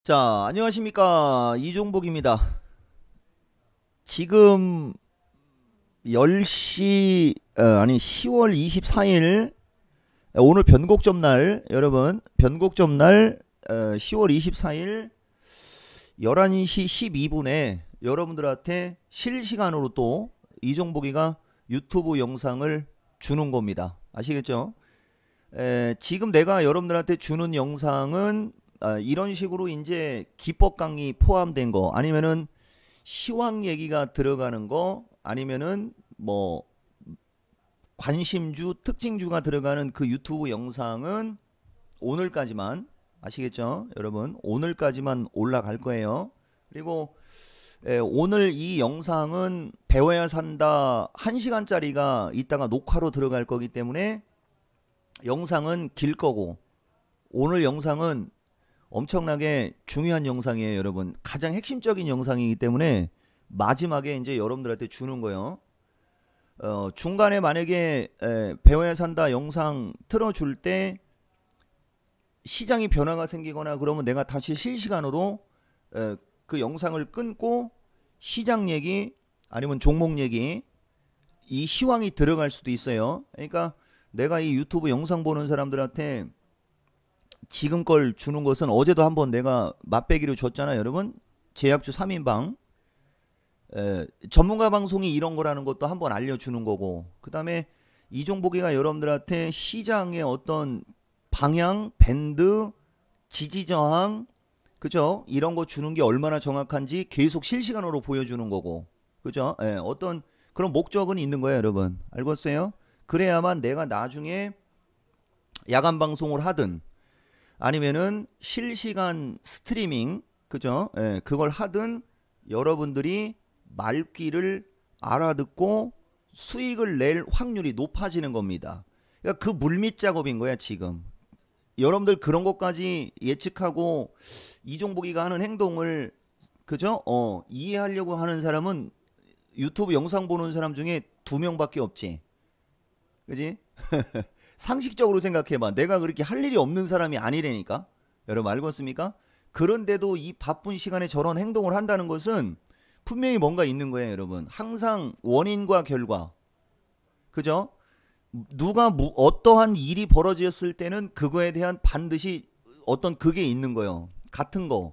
자, 안녕하십니까. 이종복입니다. 지금 10시, 아니, 10월 24일, 오늘 변곡점 날, 여러분, 변곡점 날, 10월 24일, 11시 12분에 여러분들한테 실시간으로 또 이종복이가 유튜브 영상을 주는 겁니다. 아시겠죠? 지금 내가 여러분들한테 주는 영상은 이런 식으로 이제 기법 강의 포함된 거, 아니면은 시황 얘기가 들어가는 거, 아니면은 뭐 관심주 특징주가 들어가는 그 유튜브 영상은 오늘까지만, 아시겠죠? 여러분, 오늘까지만 올라갈 거예요. 그리고 오늘 이 영상은 배워야 산다 1시간짜리가 이따가 녹화로 들어갈 거기 때문에 영상은 길 거고, 오늘 영상은 엄청나게 중요한 영상이에요. 여러분, 가장 핵심적인 영상이기 때문에 마지막에 이제 여러분들한테 주는 거예요. 중간에 만약에 배워야 산다 영상 틀어줄 때 시장이 변화가 생기거나 그러면 내가 다시 실시간으로 그 영상을 끊고 시장 얘기 아니면 종목 얘기, 이 시황이 들어갈 수도 있어요. 그러니까 내가 이 유튜브 영상 보는 사람들한테 지금 걸 주는 것은, 어제도 한번 내가 맛배기로 줬잖아요. 여러분, 제약주 3인방 전문가 방송이 이런 거라는 것도 한번 알려주는 거고, 그 다음에 이종복이가 여러분들한테 시장의 어떤 방향, 밴드, 지지저항, 그죠? 이런 거 주는 게 얼마나 정확한지 계속 실시간으로 보여주는 거고, 그죠? 어떤 그런 목적은 있는 거예요. 여러분, 알겠어요? 그래야만 내가 나중에 야간 방송을 하든 아니면은 실시간 스트리밍, 그죠? 그걸 하든 여러분들이 말귀를 알아듣고 수익을 낼 확률이 높아지는 겁니다. 그러니까 그 물밑 작업인 거야 지금. 여러분들 그런 것까지 예측하고 이종복이가 하는 행동을, 그죠? 이해하려고 하는 사람은 유튜브 영상 보는 사람 중에 2명밖에 없지. 그지? 상식적으로 생각해봐. 내가 그렇게 할 일이 없는 사람이 아니라니까. 여러분, 알겠습니까? 그런데도 이 바쁜 시간에 저런 행동을 한다는 것은 분명히 뭔가 있는 거예요. 여러분, 항상 원인과 결과, 그죠? 누가 어떠한 일이 벌어졌을 때는 그거에 대한 반드시 어떤 그게 있는 거예요. 같은 거.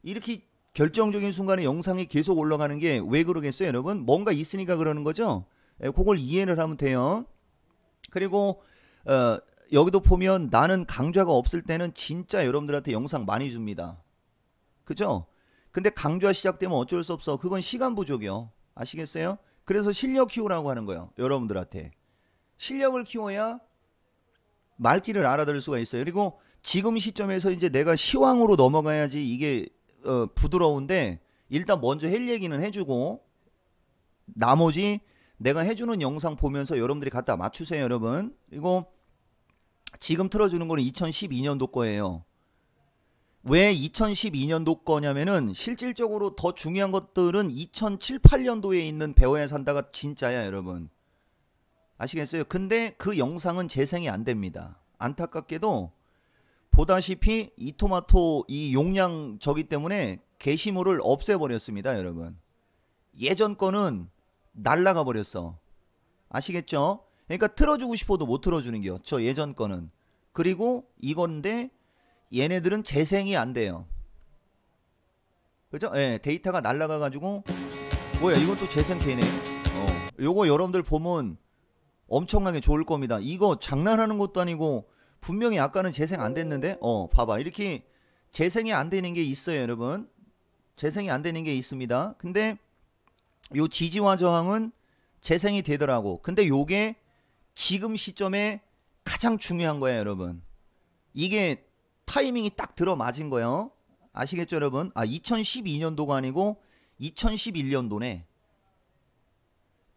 이렇게 결정적인 순간에 영상이 계속 올라가는 게 왜 그러겠어요? 여러분, 뭔가 있으니까 그러는 거죠. 그걸 이해를 하면 돼요. 그리고 여기도 보면 나는 강좌가 없을 때는 진짜 여러분들한테 영상 많이 줍니다. 그죠? 근데 강좌 시작되면 어쩔 수 없어. 그건 시간 부족이요. 아시겠어요? 그래서 실력 키우라고 하는 거예요. 여러분들한테. 실력을 키워야 말귀를 알아들을 수가 있어요. 그리고 지금 시점에서 이제 내가 시황으로 넘어가야지 이게 부드러운데, 일단 먼저 할 얘기는 해주고 나머지 내가 해주는 영상 보면서 여러분들이 갖다 맞추세요. 여러분, 이거 지금 틀어주는 거는 2012년도 거예요. 왜 2012년도 거냐면은 실질적으로 더 중요한 것들은 2007, 8년도에 있는 배워야 산다가 진짜야. 여러분, 아시겠어요? 근데 그 영상은 재생이 안 됩니다. 안타깝게도 보다시피 이 토마토 이 용량 저기 때문에 게시물을 없애버렸습니다. 여러분, 예전 거는 날라가 버렸어. 아시겠죠? 그러니까 틀어주고 싶어도 못 틀어주는 겨, 저 예전 거는. 그리고 이건데 얘네들은 재생이 안 돼요. 그죠? 데이터가 날라가 가지고, 뭐야, 이것도 재생되네. 요거 여러분들 보면 엄청나게 좋을 겁니다. 이거 장난하는 것도 아니고 분명히 아까는 재생 안 됐는데, 봐봐, 이렇게 재생이 안 되는 게 있어요. 여러분, 재생이 안 되는 게 있습니다. 근데 요 지지와 저항은 재생이 되더라고. 근데 요게 지금 시점에 가장 중요한 거예요. 여러분, 이게 타이밍이 딱 들어맞은 거예요. 아시겠죠? 여러분, 2012년도가 아니고 2011년도네.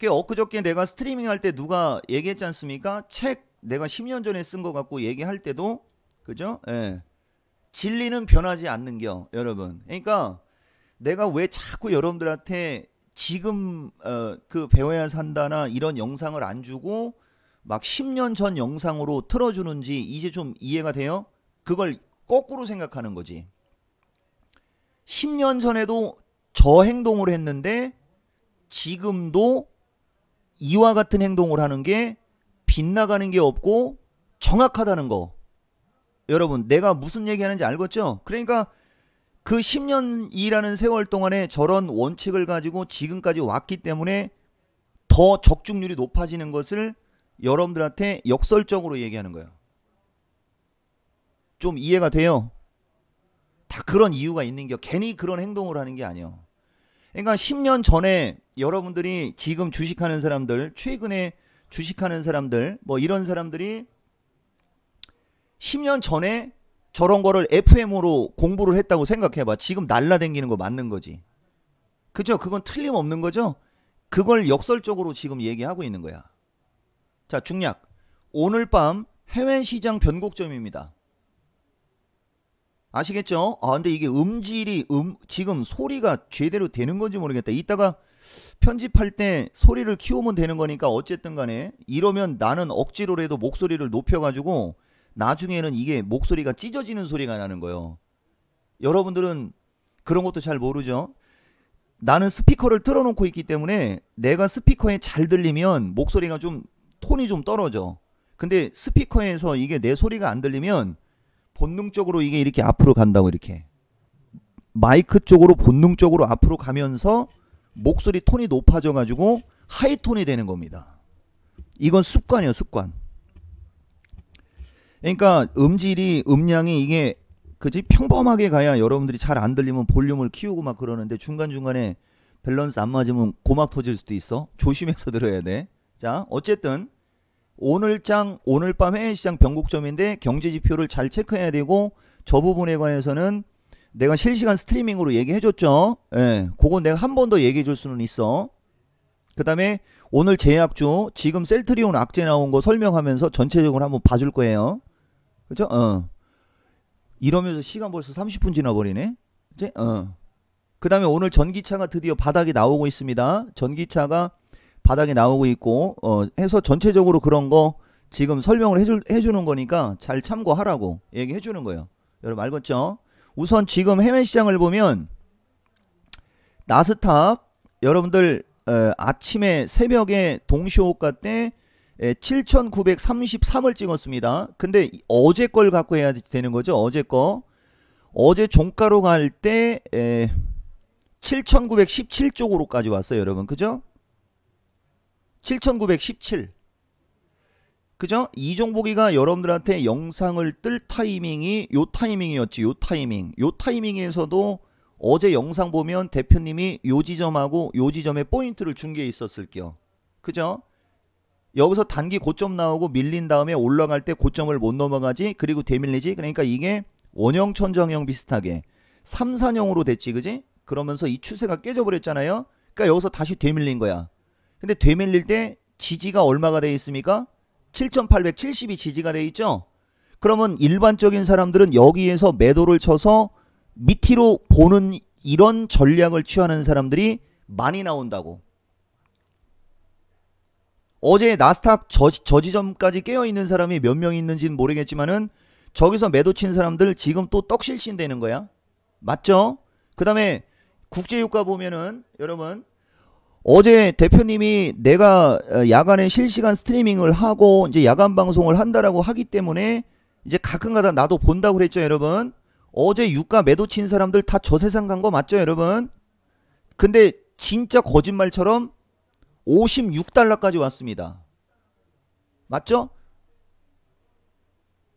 엊그저께 내가 스트리밍 할 때 누가 얘기했지 않습니까? 책 내가 10년 전에 쓴 거 갖고 얘기할 때도, 그죠? 진리는 변하지 않는겨, 여러분. 그러니까 내가 왜 자꾸 여러분들한테 지금 그 배워야 산다나 이런 영상을 안 주고 막 10년 전 영상으로 틀어주는지 이제 좀 이해가 돼요? 그걸 거꾸로 생각하는 거지. 10년 전에도 저 행동을 했는데 지금도 이와 같은 행동을 하는 게 빗나가는 게 없고 정확하다는 거. 여러분, 내가 무슨 얘기하는지 알겠죠? 그러니까 그 10년이라는 세월 동안에 저런 원칙을 가지고 지금까지 왔기 때문에 더 적중률이 높아지는 것을 여러분들한테 역설적으로 얘기하는 거예요. 좀 이해가 돼요? 다 그런 이유가 있는 게 괜히 그런 행동을 하는 게 아니에요. 그러니까 10년 전에 여러분들이 지금 주식하는 사람들, 최근에 주식하는 사람들, 뭐 이런 사람들이 10년 전에 저런 거를 FM으로 공부를 했다고 생각해봐. 지금 날라다니는 거 맞는 거지. 그죠? 그건 틀림없는 거죠? 그걸 역설적으로 지금 얘기하고 있는 거야. 자, 중략. 오늘 밤 해외 시장 변곡점입니다. 아시겠죠? 아, 근데 이게 음질이, 지금 소리가 제대로 되는 건지 모르겠다. 이따가 편집할 때 소리를 키우면 되는 거니까 어쨌든 간에 이러면 나는 억지로라도 목소리를 높여가지고 나중에는 이게 목소리가 찢어지는 소리가 나는 거예요. 여러분들은 그런 것도 잘 모르죠? 나는 스피커를 틀어놓고 있기 때문에 내가 스피커에 잘 들리면 목소리가 좀 톤이 좀 떨어져. 근데 스피커에서 이게 내 소리가 안 들리면 본능적으로 이게 이렇게 앞으로 간다고. 이렇게 마이크 쪽으로 본능적으로 앞으로 가면서 목소리 톤이 높아져 가지고 하이톤이 되는 겁니다. 이건 습관이에요, 습관. 그러니까 음질이, 음량이 이게 그지 평범하게 가야 여러분들이 잘 안 들리면 볼륨을 키우고 막 그러는데 중간중간에 밸런스 안 맞으면 고막 터질 수도 있어. 조심해서 들어야 돼. 자, 어쨌든 오늘 밤 해외시장 변곡점인데 경제지표를 잘 체크해야 되고, 저 부분에 관해서는 내가 실시간 스트리밍으로 얘기해줬죠. 예, 그거 내가 한 번 더 얘기해줄 수는 있어. 그 다음에 오늘 제약주 지금 셀트리온 악재 나온 거 설명하면서 전체적으로 한번 봐줄 거예요. 그죠? 이러면서 시간 벌써 30분 지나버리네. 이제 그 다음에 오늘 전기차가 드디어 바닥에 나오고 있습니다. 전기차가 바닥에 나오고 있고 해서 전체적으로 그런 거 지금 설명을 해주는 거니까 잘 참고하라고 얘기해 주는 거예요. 여러분 알겠죠? 우선 지금 해외 시장을 보면 나스닥 여러분들 아침에 새벽에 동시호가 때 7,933을 찍었습니다. 근데 어제 걸 갖고 해야 되는 거죠. 어제 거. 어제 종가로 갈 때 7,917 쪽으로까지 왔어요. 여러분. 그죠? 7,917. 그죠? 이종복이가 여러분들한테 영상을 뜰 타이밍이 요 타이밍이었지. 요 타이밍. 요 타이밍에서도 어제 영상 보면 대표님이 요 지점하고 요 지점에 포인트를 준 게 있었을게요. 그죠? 여기서 단기 고점 나오고 밀린 다음에 올라갈 때 고점을 못 넘어가지. 그리고 되밀리지. 그러니까 이게 원형 천정형 비슷하게 3, 4형으로 됐지. 그지? 그러면서 이 추세가 깨져버렸잖아요. 그러니까 여기서 다시 되밀린 거야. 근데 되밀릴 때 지지가 얼마가 돼 있습니까? 7,870이 지지가 돼 있죠. 그러면 일반적인 사람들은 여기에서 매도를 쳐서 밑으로 보는 이런 전략을 취하는 사람들이 많이 나온다고. 어제 나스닥 저 지점까지 깨어있는 사람이 몇 명 있는지는 모르겠지만은 저기서 매도 친 사람들 지금 또 떡실신 되는 거야. 맞죠? 그 다음에 국제유가 보면은 여러분 어제 대표님이 내가 야간에 실시간 스트리밍을 하고 이제 야간 방송을 한다라고 하기 때문에 이제 가끔가다 나도 본다고 그랬죠. 여러분 어제 유가 매도 친 사람들 다 저 세상 간 거 맞죠. 여러분 근데 진짜 거짓말처럼 56달러까지 왔습니다. 맞죠?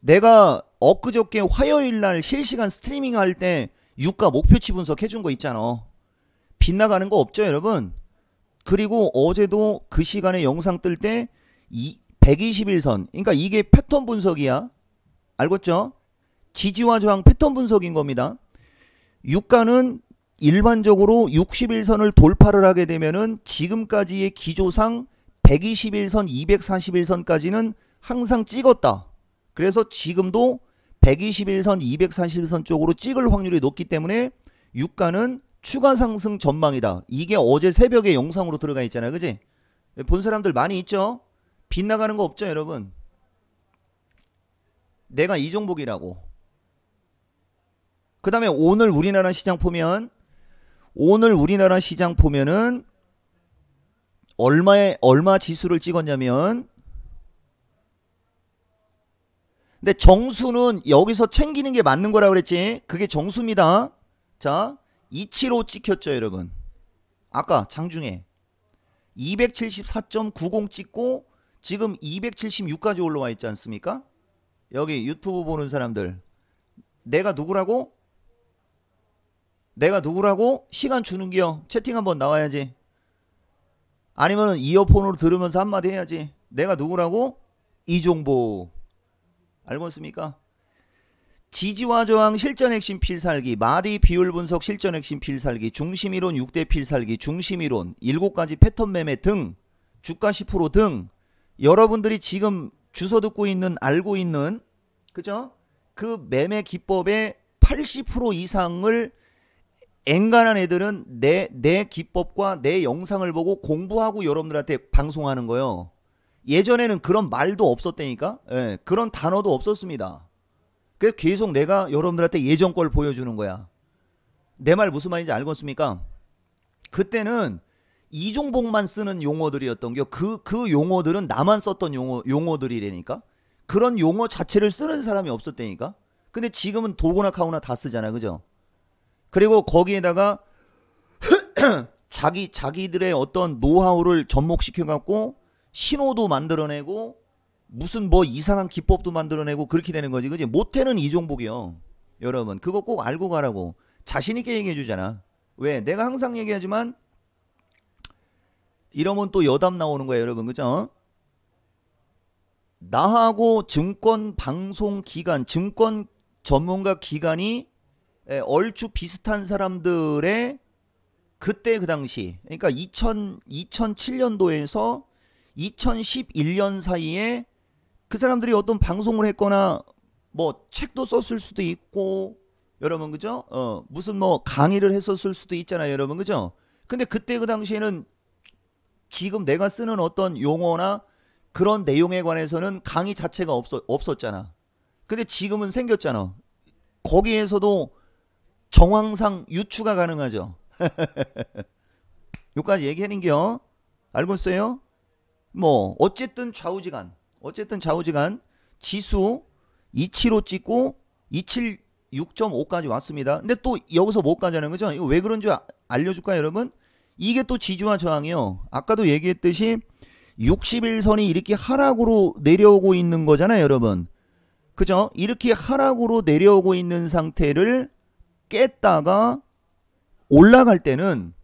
내가 엊그저께 화요일날 실시간 스트리밍 할 때 유가 목표치 분석 해준 거 있잖아. 빗나가는 거 없죠 여러분. 그리고 어제도 그 시간에 영상 뜰 때 121선 그러니까 이게 패턴 분석이야. 알겠죠? 지지와 저항 패턴 분석인 겁니다. 유가는 일반적으로 61선을 돌파를 하게 되면은 지금까지의 기조상 121선, 241선까지는 항상 찍었다. 그래서 지금도 121선, 241선 쪽으로 찍을 확률이 높기 때문에 유가는 추가 상승 전망이다. 이게 어제 새벽에 영상으로 들어가 있잖아요. 그지? 본 사람들 많이 있죠? 빗나가는 거 없죠 여러분? 내가 이종복이라고. 그 다음에 오늘 우리나라 시장 보면, 오늘 우리나라 시장 보면은 얼마 지수를 찍었냐면, 근데 정수는 여기서 챙기는 게 맞는 거라 그랬지. 그게 정수입니다. 자, 275 찍혔죠, 여러분. 아까 장중에 274.90 찍고 지금 276까지 올라와 있지 않습니까? 여기 유튜브 보는 사람들, 내가 누구라고? 내가 누구라고? 시간 주는겨. 채팅 한번 나와야지. 아니면 이어폰으로 들으면서 한마디 해야지. 내가 누구라고? 이종복. 알고 있습니까? 지지와 저항 실전 핵심 필살기, 마디 비율 분석 실전 핵심 필살기, 중심이론 6대 필살기, 중심이론 7가지 패턴 매매 등, 주가 10% 등, 여러분들이 지금 주워 듣고 있는, 알고 있는, 그죠? 그 매매 기법의 80% 이상을 앵간한 애들은 내 기법과 내 영상을 보고 공부하고 여러분들한테 방송하는 거예요. 예전에는 그런 말도 없었다니까. 예, 그런 단어도 없었습니다. 그래서 계속 내가 여러분들한테 예전 걸 보여주는 거야. 내 말 무슨 말인지 알겠습니까? 그때는 이종복만 쓰는 용어들이었던 게, 그 용어들은 나만 썼던 용어들이라니까. 그런 용어 자체를 쓰는 사람이 없었다니까. 근데 지금은 도구나 카우나 다 쓰잖아, 그죠? 그리고 거기에다가 자기들의 어떤 노하우를 접목시켜 갖고 신호도 만들어내고 무슨 뭐 이상한 기법도 만들어내고 그렇게 되는 거지, 그지? 못해는 이종복이요. 여러분, 그거 꼭 알고 가라고. 자신있게 얘기해 주잖아. 왜? 내가 항상 얘기하지만 이러면 또 여담 나오는 거야, 여러분, 그죠? 나하고 증권 방송 기관, 증권 전문가 기관이 얼추 비슷한 사람들의 그때 그 당시, 그러니까 2007년도에서 2011년 사이에 그 사람들이 어떤 방송을 했거나 뭐 책도 썼을 수도 있고, 여러분, 그죠? 무슨 뭐 강의를 했었을 수도 있잖아요, 여러분, 그죠? 근데 그때 그 당시에는 지금 내가 쓰는 어떤 용어나 그런 내용에 관해서는 강의 자체가 없었잖아. 근데 지금은 생겼잖아. 거기에서도 정황상 유추가 가능하죠. 여기까지 얘기하는겨. 알고 있어요? 뭐 어쨌든 좌우지간 지수 275 찍고 276.5까지 왔습니다. 근데 또 여기서 못 가자는 거죠. 이거 왜 그런지 알려줄까요, 여러분? 이게 또 지지와 저항이요. 아까도 얘기했듯이 60일선이 이렇게 하락으로 내려오고 있는 거잖아요, 여러분. 그죠? 이렇게 하락으로 내려오고 있는 상태를 깼다가 올라갈 때는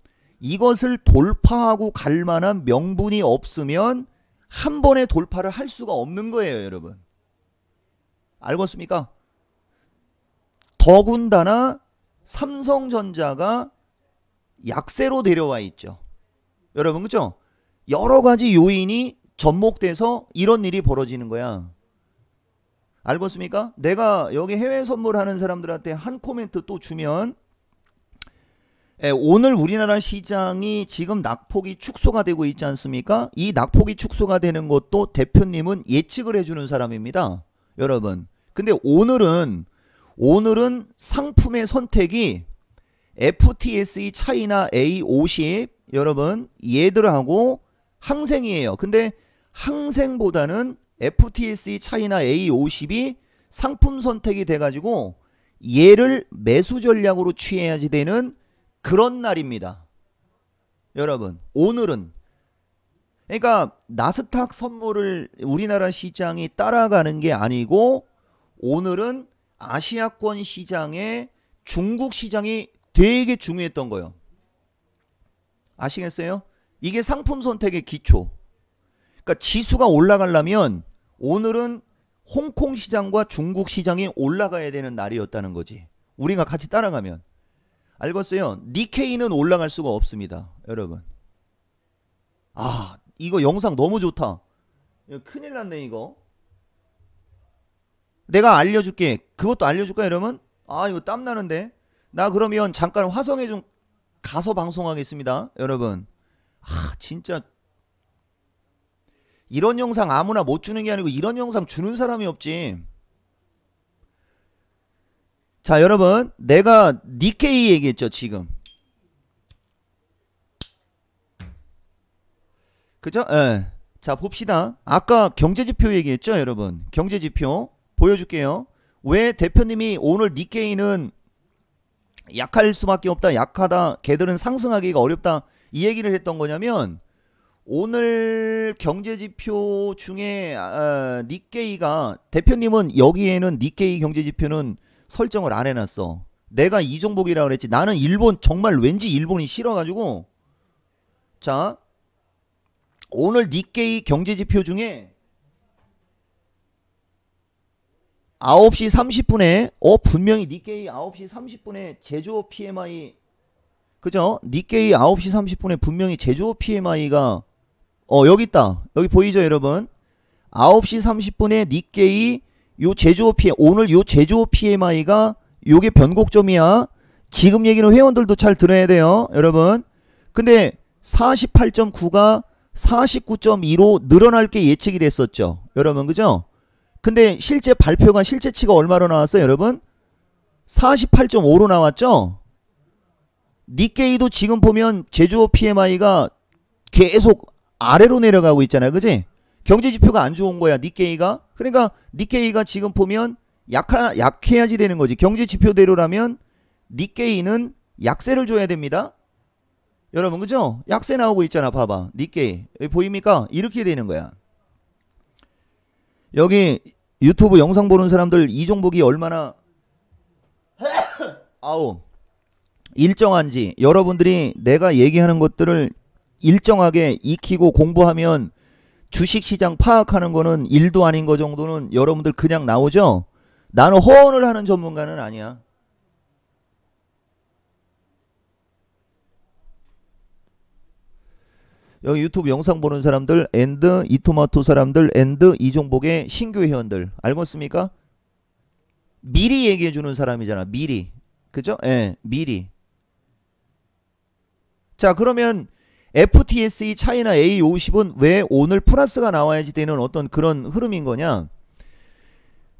이것을 돌파하고 갈 만한 명분이 없으면 한 번에 돌파를 할 수가 없는 거예요, 여러분. 알겠습니까? 더군다나 삼성전자가 약세로 내려와 있죠. 여러분, 그죠? 여러 가지 요인이 접목돼서 이런 일이 벌어지는 거야. 알겠습니까? 내가 여기 해외 선물하는 사람들한테 한 코멘트 또 주면, 오늘 우리나라 시장이 지금 낙폭이 축소가 되고 있지 않습니까? 이 낙폭이 축소가 되는 것도 대표님은 예측을 해주는 사람입니다, 여러분. 근데 오늘은 상품의 선택이 FTSE 차이나 A50, 여러분, 얘들하고 항생이에요. 근데 항생보다는 FTSE 차이나 A50이 상품 선택이 돼가지고 얘를 매수 전략으로 취해야지 되는 그런 날입니다, 여러분. 오늘은 그러니까 나스닥 선물을 우리나라 시장이 따라가는 게 아니고, 오늘은 아시아권 시장에 중국 시장이 되게 중요했던 거예요. 아시겠어요? 이게 상품 선택의 기초. 그러니까 지수가 올라가려면 오늘은 홍콩 시장과 중국 시장이 올라가야 되는 날이었다는 거지. 우리가 같이 따라가면. 알겠어요? 니케이는 올라갈 수가 없습니다, 여러분. 아, 이거 영상 너무 좋다. 이거 큰일 났네, 이거. 내가 알려줄게. 그것도 알려줄까, 여러분? 아, 이거 땀나는데. 나 그러면 잠깐 화성에 좀 가서 방송하겠습니다, 여러분. 아, 진짜 이런 영상 아무나 못 주는 게 아니고 이런 영상 주는 사람이 없지. 자, 여러분, 내가 니케이 얘기했죠, 지금. 그죠? 예. 자, 봅시다. 아까 경제지표 얘기했죠, 여러분. 경제지표 보여줄게요. 왜 대표님이 오늘 니케이는 약할 수밖에 없다, 약하다, 걔들은 상승하기가 어렵다, 이 얘기를 했던 거냐면, 오늘 경제지표 중에 니케이가, 대표님은 여기에는 니케이 경제지표는 설정을 안 해놨어. 내가 이 종목이라 그랬지. 나는 일본, 정말 왠지 일본이 싫어가지고. 자, 오늘 니케이 경제지표 중에 9시 30분에 분명히 니케이 9시 30분에 제조업 PMI, 그죠? 니케이 9시 30분에 분명히 제조업 PMI가 여기 있다. 여기 보이죠, 여러분? 9시 30분에 니케이 요 제조업 오늘 요 제조업 PMI가 요게 변곡점이야. 지금 얘기는 회원들도 잘 들어야 돼요, 여러분. 근데 48.9가 49.2로 늘어날 게 예측이 됐었죠, 여러분. 그죠? 근데 실제 발표가, 실제치가 얼마로 나왔어요, 여러분? 48.5로 나왔죠? 니케이도 지금 보면 제조업 PMI가 계속 아래로 내려가고 있잖아요, 그지? 경제지표가 안 좋은 거야, 니케이가. 그러니까 니케이가 지금 보면 약해야지 되는 거지. 경제지표대로라면 니케이는 약세를 줘야 됩니다, 여러분. 그죠? 약세 나오고 있잖아, 봐봐. 니케이 여기 보입니까? 이렇게 되는 거야. 여기 유튜브 영상 보는 사람들 이 종목이 얼마나 일정한지, 여러분들이 내가 얘기하는 것들을 일정하게 익히고 공부하면 주식시장 파악하는 거는 일도 아닌 거 정도는 여러분들 그냥 나오죠? 나는 허언을 하는 전문가는 아니야. 여기 유튜브 영상 보는 사람들 앤드 이토마토 사람들 앤드 이종복의 신규 회원들 알겠습니까? 미리 얘기해 주는 사람이잖아, 미리. 그죠? 예, 미리. 자, 그러면 FTSE 차이나 A50은 왜 오늘 플러스가 나와야지 되는 어떤 그런 흐름인 거냐?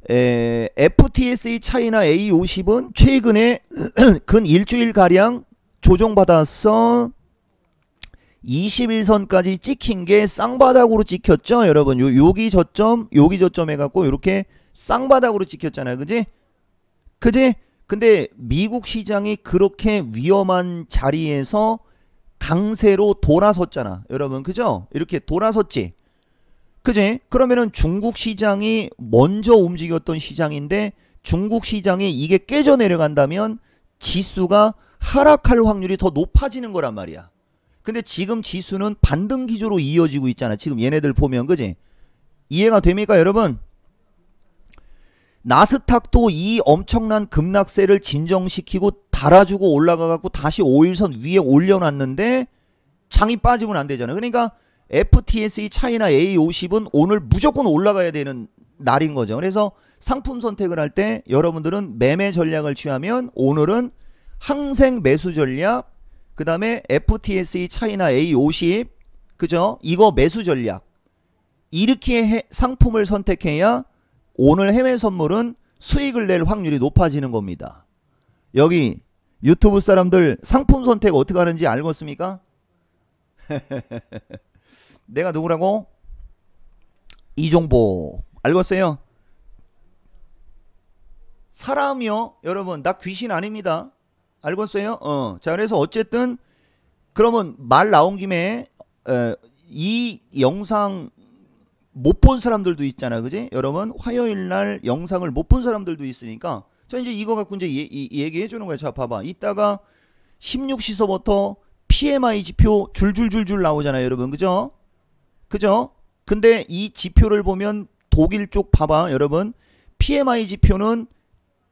FTSE 차이나 A50은 최근에 근 일주일가량 조정받아서 21선까지 찍힌 게 쌍바닥으로 찍혔죠, 여러분. 여기 저점, 여기 저점 해갖고 이렇게 쌍바닥으로 찍혔잖아요, 그지? 그지? 근데 미국 시장이 그렇게 위험한 자리에서 강세로 돌아섰잖아, 여러분. 그죠? 이렇게 돌아섰지. 그지? 그러면은 중국 시장이 먼저 움직였던 시장인데 중국 시장이 이게 깨져 내려간다면 지수가 하락할 확률이 더 높아지는 거란 말이야. 근데 지금 지수는 반등 기조로 이어지고 있잖아, 지금 얘네들 보면. 그지? 이해가 됩니까, 여러분? 나스닥도 이 엄청난 급락세를 진정시키고 달아주고 올라가갖고 다시 5일선 위에 올려놨는데 장이 빠지면 안 되잖아. 그러니까 FTSE 차이나 A50은 오늘 무조건 올라가야 되는 날인 거죠. 그래서 상품 선택을 할 때 여러분들은 매매 전략을 취하면 오늘은 항생 매수 전략, 그 다음에 FTSE 차이나 A50, 그죠? 이거 매수 전략, 이렇게 상품을 선택해야 오늘 해외 선물은 수익을 낼 확률이 높아지는 겁니다. 여기 유튜브 사람들 상품 선택 어떻게 하는지 알겠습니까? 내가 누구라고? 이종복. 알겠어요? 사람이요, 여러분. 나 귀신 아닙니다. 알겠어요? 자, 그래서 어쨌든 그러면 말 나온 김에 이 영상 못 본 사람들도 있잖아, 그지? 여러분, 화요일날 영상을 못 본 사람들도 있으니까 자, 이제 이거 갖고 이제 얘기해 주는 거야. 자, 봐봐. 이따가 16시서부터 PMI 지표 줄줄줄줄 나오잖아요, 여러분. 그죠? 그죠? 근데 이 지표를 보면 독일 쪽 봐봐, 여러분. PMI 지표는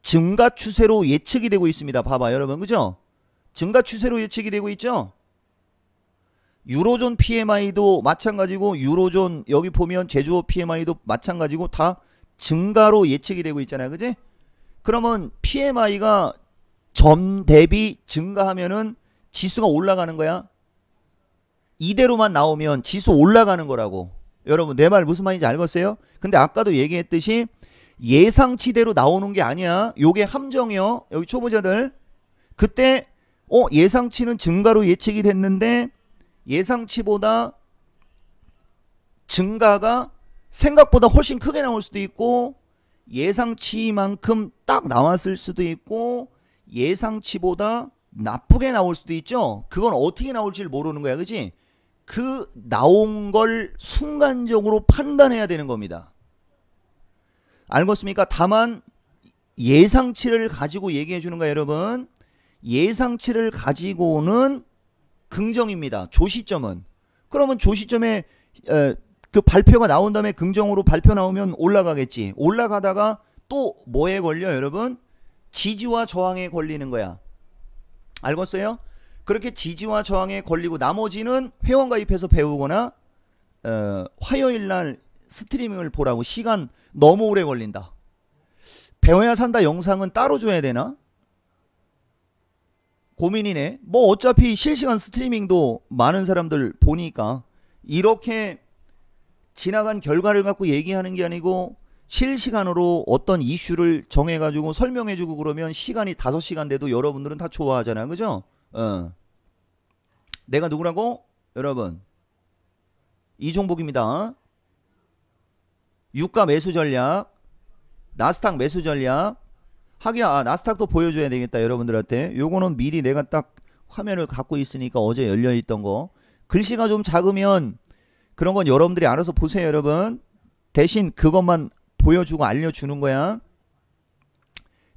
증가 추세로 예측이 되고 있습니다. 봐봐, 여러분. 그죠? 증가 추세로 예측이 되고 있죠? 유로존 PMI도 마찬가지고, 유로존 여기 보면 제조업 PMI도 마찬가지고 다 증가로 예측이 되고 있잖아요, 그지? 그러면 PMI가 전 대비 증가하면은 지수가 올라가는 거야. 이대로만 나오면 지수 올라가는 거라고. 여러분, 내 말 무슨 말인지 알겠어요? 근데 아까도 얘기했듯이 예상치대로 나오는 게 아니야. 요게 함정이요. 여기 초보자들. 그때 예상치는 증가로 예측이 됐는데 예상치보다 증가가 생각보다 훨씬 크게 나올 수도 있고 예상치만큼 딱 나왔을 수도 있고 예상치보다 나쁘게 나올 수도 있죠. 그건 어떻게 나올지를 모르는 거야. 그치? 그 나온 걸 순간적으로 판단해야 되는 겁니다. 알겠습니까? 다만 예상치를 가지고 얘기해 주는 거야, 여러분. 예상치를 가지고는 긍정입니다. 조시점은. 그러면 조시점에 그 발표가 나온 다음에 긍정으로 발표 나오면 올라가겠지. 올라가다가 또 뭐에 걸려, 여러분? 지지와 저항에 걸리는 거야. 알겠어요? 그렇게 지지와 저항에 걸리고 나머지는 회원 가입해서 배우거나 화요일날 스트리밍을 보라고. 시간 너무 오래 걸린다. 배워야 산다 영상은 따로 줘야 되나? 고민이네. 뭐 어차피 실시간 스트리밍도 많은 사람들 보니까 이렇게 지나간 결과를 갖고 얘기하는 게 아니고 실시간으로 어떤 이슈를 정해가지고 설명해주고 그러면 시간이 5시간 돼도 여러분들은 다 좋아하잖아. 그죠? 내가 누구라고? 여러분, 이종복입니다. 유가 매수 전략, 나스닥 매수 전략. 하기야, 나스닥도 보여줘야 되겠다, 여러분들한테. 요거는 미리 내가 딱 화면을 갖고 있으니까 어제 열려있던 거. 글씨가 좀 작으면 그런 건 여러분들이 알아서 보세요, 여러분. 대신 그것만 보여주고 알려주는 거야.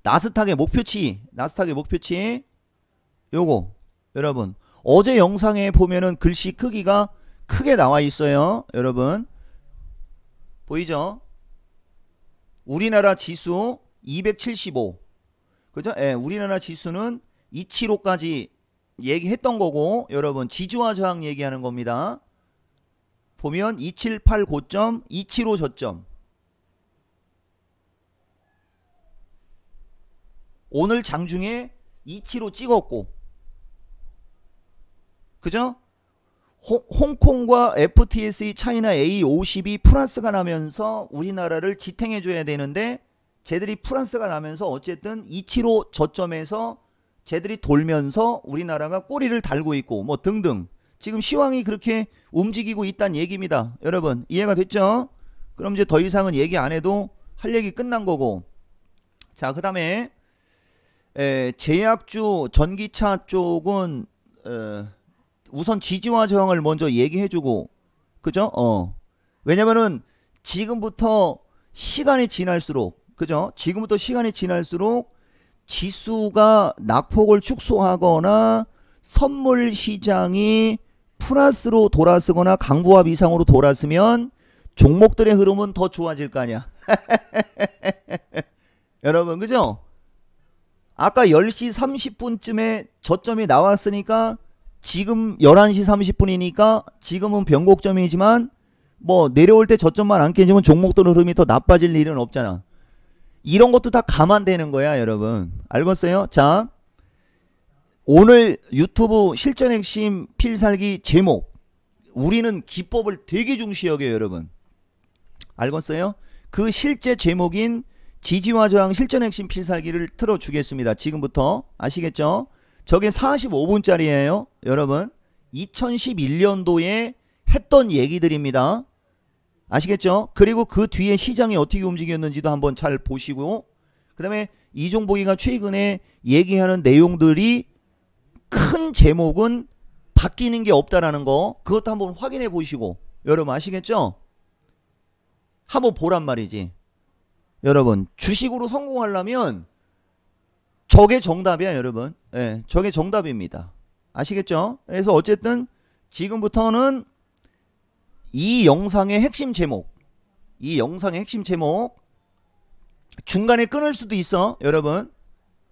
나스닥의 목표치, 요거 여러분 어제 영상에 보면은 글씨 크기가 크게 나와 있어요. 여러분 보이죠? 우리나라 지수 275. 그죠? 예, 우리나라 지수는 275까지 얘기했던 거고, 여러분 지지와 저항 얘기하는 겁니다. 보면 278 고점, 275 저점. 오늘 장중에 275 찍었고, 그죠? 홍콩과 FTSE 차이나 A50이 플러스가 나면서 우리나라를 지탱해 줘야 되는데 쟤들이 플러스가 나면서 어쨌든 275 저점에서 쟤들이 돌면서 우리나라가 꼬리를 달고 있고 뭐 등등 지금 시황이 그렇게 움직이고 있다는 얘기입니다. 여러분 이해가 됐죠? 그럼 이제 더 이상은 얘기 안 해도 할 얘기 끝난 거고. 자, 그 다음에 제약주 전기차 쪽은 우선 지지와 저항을 먼저 얘기해주고, 그죠? 왜냐면은 지금부터 시간이 지날수록, 그죠? 지금부터 시간이 지날수록 지수가 낙폭을 축소하거나 선물 시장이 플러스로 돌아서거나 강보합 이상으로 돌아서면 종목들의 흐름은 더 좋아질 거 아니야. 여러분, 그죠? 아까 10시 30분쯤에 저점이 나왔으니까 지금 11시 30분이니까 지금은 변곡점이지만 뭐 내려올 때 저점만 안 깨지면 종목들 흐름이 더 나빠질 일은 없잖아. 이런 것도 다 감안되는 거야, 여러분. 알겠어요? 자, 오늘 유튜브 실전 핵심 필살기 제목, 우리는 기법을 되게 중시 여겨요, 여러분. 알겠어요? 그 실제 제목인 지지와 저항 실전 핵심 필살기를 틀어주겠습니다. 지금부터. 아시겠죠? 저게 45분짜리예요. 여러분 2011년도에 했던 얘기들입니다. 아시겠죠? 그리고 그 뒤에 시장이 어떻게 움직였는지도 한번 잘 보시고, 그 다음에 이종복이가 최근에 얘기하는 내용들이 큰 제목은 바뀌는 게 없다라는 거, 그것도 한번 확인해 보시고, 여러분 아시겠죠? 한번 보란 말이지. 여러분 주식으로 성공하려면 저게 정답이야, 여러분. 예, 저게 정답입니다. 아시겠죠? 그래서 어쨌든 지금부터는 이 영상의 핵심 제목, 중간에 끊을 수도 있어, 여러분.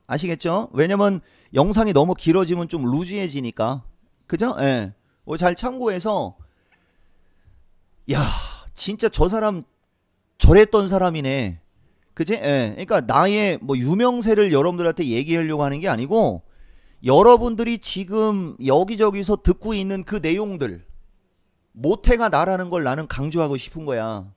아시겠죠? 왜냐면 영상이 너무 길어지면 좀 루즈해지니까. 그죠? 예. 잘 참고해서, 야, 진짜 저 사람 저랬던 사람이네. 그지? 예. 그러니까 나의 뭐 유명세를 여러분들한테 얘기하려고 하는 게 아니고, 여러분들이 지금 여기저기서 듣고 있는 그 내용들, 모태가 나라는 걸 나는 강조하고 싶은 거야.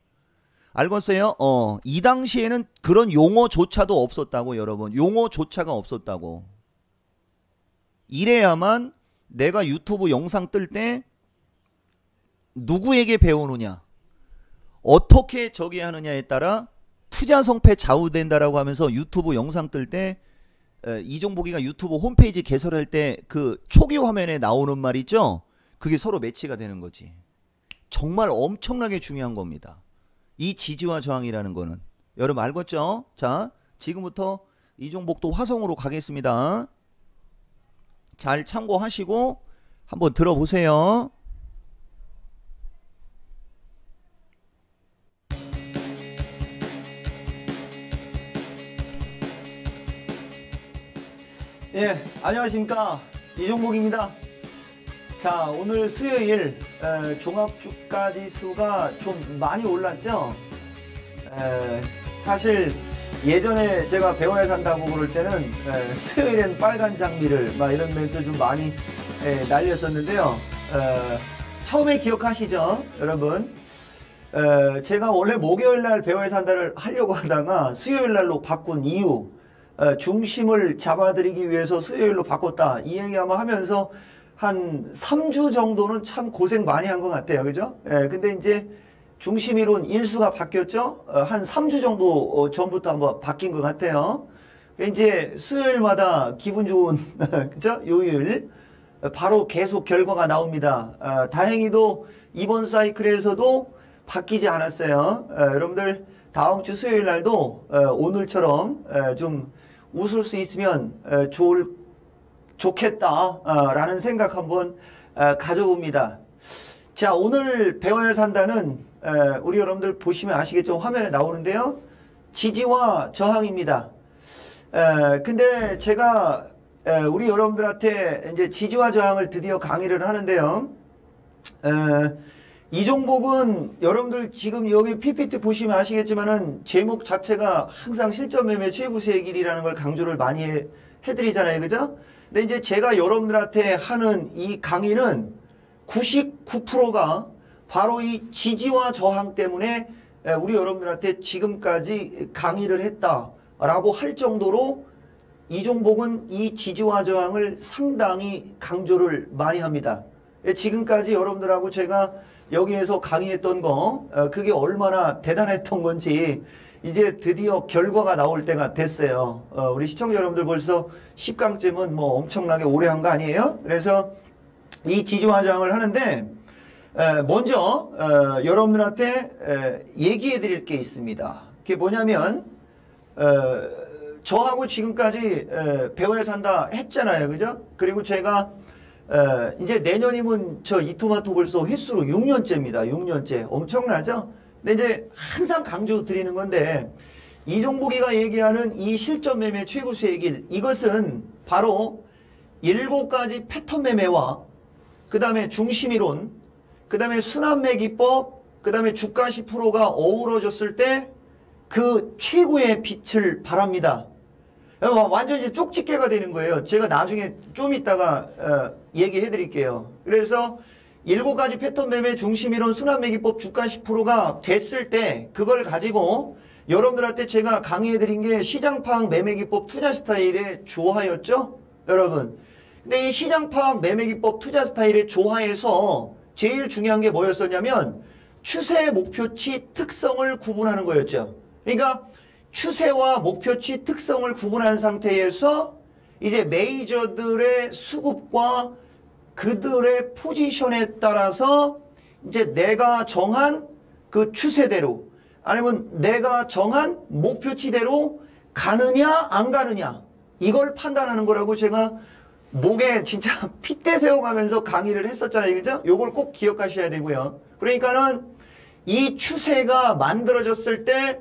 알겠어요? 이 당시에는 그런 용어조차도 없었다고, 여러분. 용어조차가 없었다고. 이래야만 내가 유튜브 영상 뜰 때 누구에게 배우느냐, 어떻게 저기 하느냐에 따라 투자성패 좌우된다라고 하면서 유튜브 영상 뜰 때 이종복이가 유튜브 홈페이지 개설할 때 그 초기 화면에 나오는 말 있죠? 그게 서로 매치가 되는 거지. 정말 엄청나게 중요한 겁니다. 이 지지와 저항이라는 거는. 여러분 알겠죠? 자, 지금부터 이종복도 화성으로 가겠습니다. 잘 참고하시고 한번 들어보세요. 예, 안녕하십니까, 이종복입니다. 자, 오늘 수요일 종합주가지수가 좀 많이 올랐죠. 사실 예전에 제가 배워야 산다고 그럴 때는 수요일엔 빨간 장미를 막 이런 멘트 좀 많이 날렸었는데요. 처음에 기억하시죠, 여러분? 제가 원래 목요일날 배워야 산다를 하려고 하다가 수요일날로 바꾼 이유, 중심을 잡아드리기 위해서 수요일로 바꿨다, 이 얘기 아마 하면서 한 3주 정도는 참 고생 많이 한 것 같아요. 그죠? 근데 이제 중심이론 일수가 바뀌었죠? 한 3주 정도 전부터 한번 바뀐 것 같아요. 이제 수요일마다 기분 좋은, 그죠? 요일, 바로 계속 결과가 나옵니다. 다행히도 이번 사이클에서도 바뀌지 않았어요. 여러분들 다음 주 수요일 날도 오늘처럼 좀 웃을 수 있으면 좋겠다라는 생각 한번 가져봅니다. 자, 오늘 배워야 산다는 우리 여러분들 보시면 아시겠죠? 화면에 나오는데요. 지지와 저항입니다. 근데 제가 우리 여러분들한테 이제 지지와 저항을 드디어 강의를 하는데요. 이종복은 여러분들 지금 여기 PPT 보시면 아시겠지만은 제목 자체가 항상 실전 매매 최고수의 길이라는 걸 강조를 많이 해드리잖아요. 그죠? 근데 이제 제가 여러분들한테 하는 이 강의는 99%가 바로 이 지지와 저항 때문에 우리 여러분들한테 지금까지 강의를 했다라고 할 정도로 이종복은 이 지지와 저항을 상당히 강조를 많이 합니다. 지금까지 여러분들하고 제가 여기에서 강의했던 거, 그게 얼마나 대단했던 건지 이제 드디어 결과가 나올 때가 됐어요. 우리 시청자 여러분들 벌써 10강쯤은 뭐 엄청나게 오래 한 거 아니에요? 그래서 이 지지와 저항을 하는데 먼저 여러분들한테 얘기해 드릴 게 있습니다. 그게 뭐냐면 저하고 지금까지 배워야 산다 했잖아요. 그죠? 그리고 제가 이제 내년이면 저 이토마토 벌써 횟수로 6년째입니다. 6년째. 엄청나죠? 근데 이제 항상 강조 드리는 건데, 이종복이가 얘기하는 이 실전 매매 최고수의 길, 이것은 바로 7가지 패턴 매매와 그 다음에 중심이론, 그 다음에 순환매기법, 그 다음에 주가 10%가 어우러졌을 때 그 최고의 빛을 발합니다. 완전히 이제 쪽집게가 되는 거예요. 제가 나중에 좀 이따가 얘기해 드릴게요. 그래서 7가지 패턴 매매 중심이론 순환매기법 주가 10%가 됐을 때 그걸 가지고 여러분들한테 제가 강의해 드린 게 시장 파악 매매기법 투자 스타일의 조화였죠? 여러분. 근데 이 시장 파악 매매기법 투자 스타일의 조화에서 제일 중요한 게 뭐였었냐면 추세 목표치 특성을 구분하는 거였죠. 그러니까 추세와 목표치 특성을 구분한 상태에서 이제 메이저들의 수급과 그들의 포지션에 따라서 이제 내가 정한 그 추세대로 아니면 내가 정한 목표치대로 가느냐 안 가느냐 이걸 판단하는 거라고 제가 목에 진짜 핏대 세워가면서 강의를 했었잖아요. 그죠? 요걸 꼭 기억하셔야 되고요. 그러니까는 이 추세가 만들어졌을 때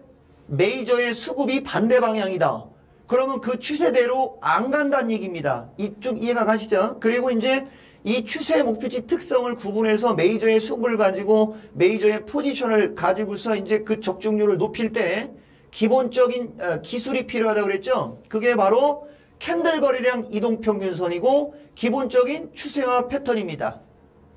메이저의 수급이 반대 방향이다. 그러면 그 추세대로 안 간다는 얘기입니다. 좀 이해가 가시죠? 그리고 이제 이 추세 목표치 특성을 구분해서 메이저의 수급을 가지고 메이저의 포지션을 가지고서 이제 그 적중률을 높일 때 기본적인 기술이 필요하다고 그랬죠? 그게 바로 캔들 거래량 이동평균선이고 기본적인 추세와 패턴입니다.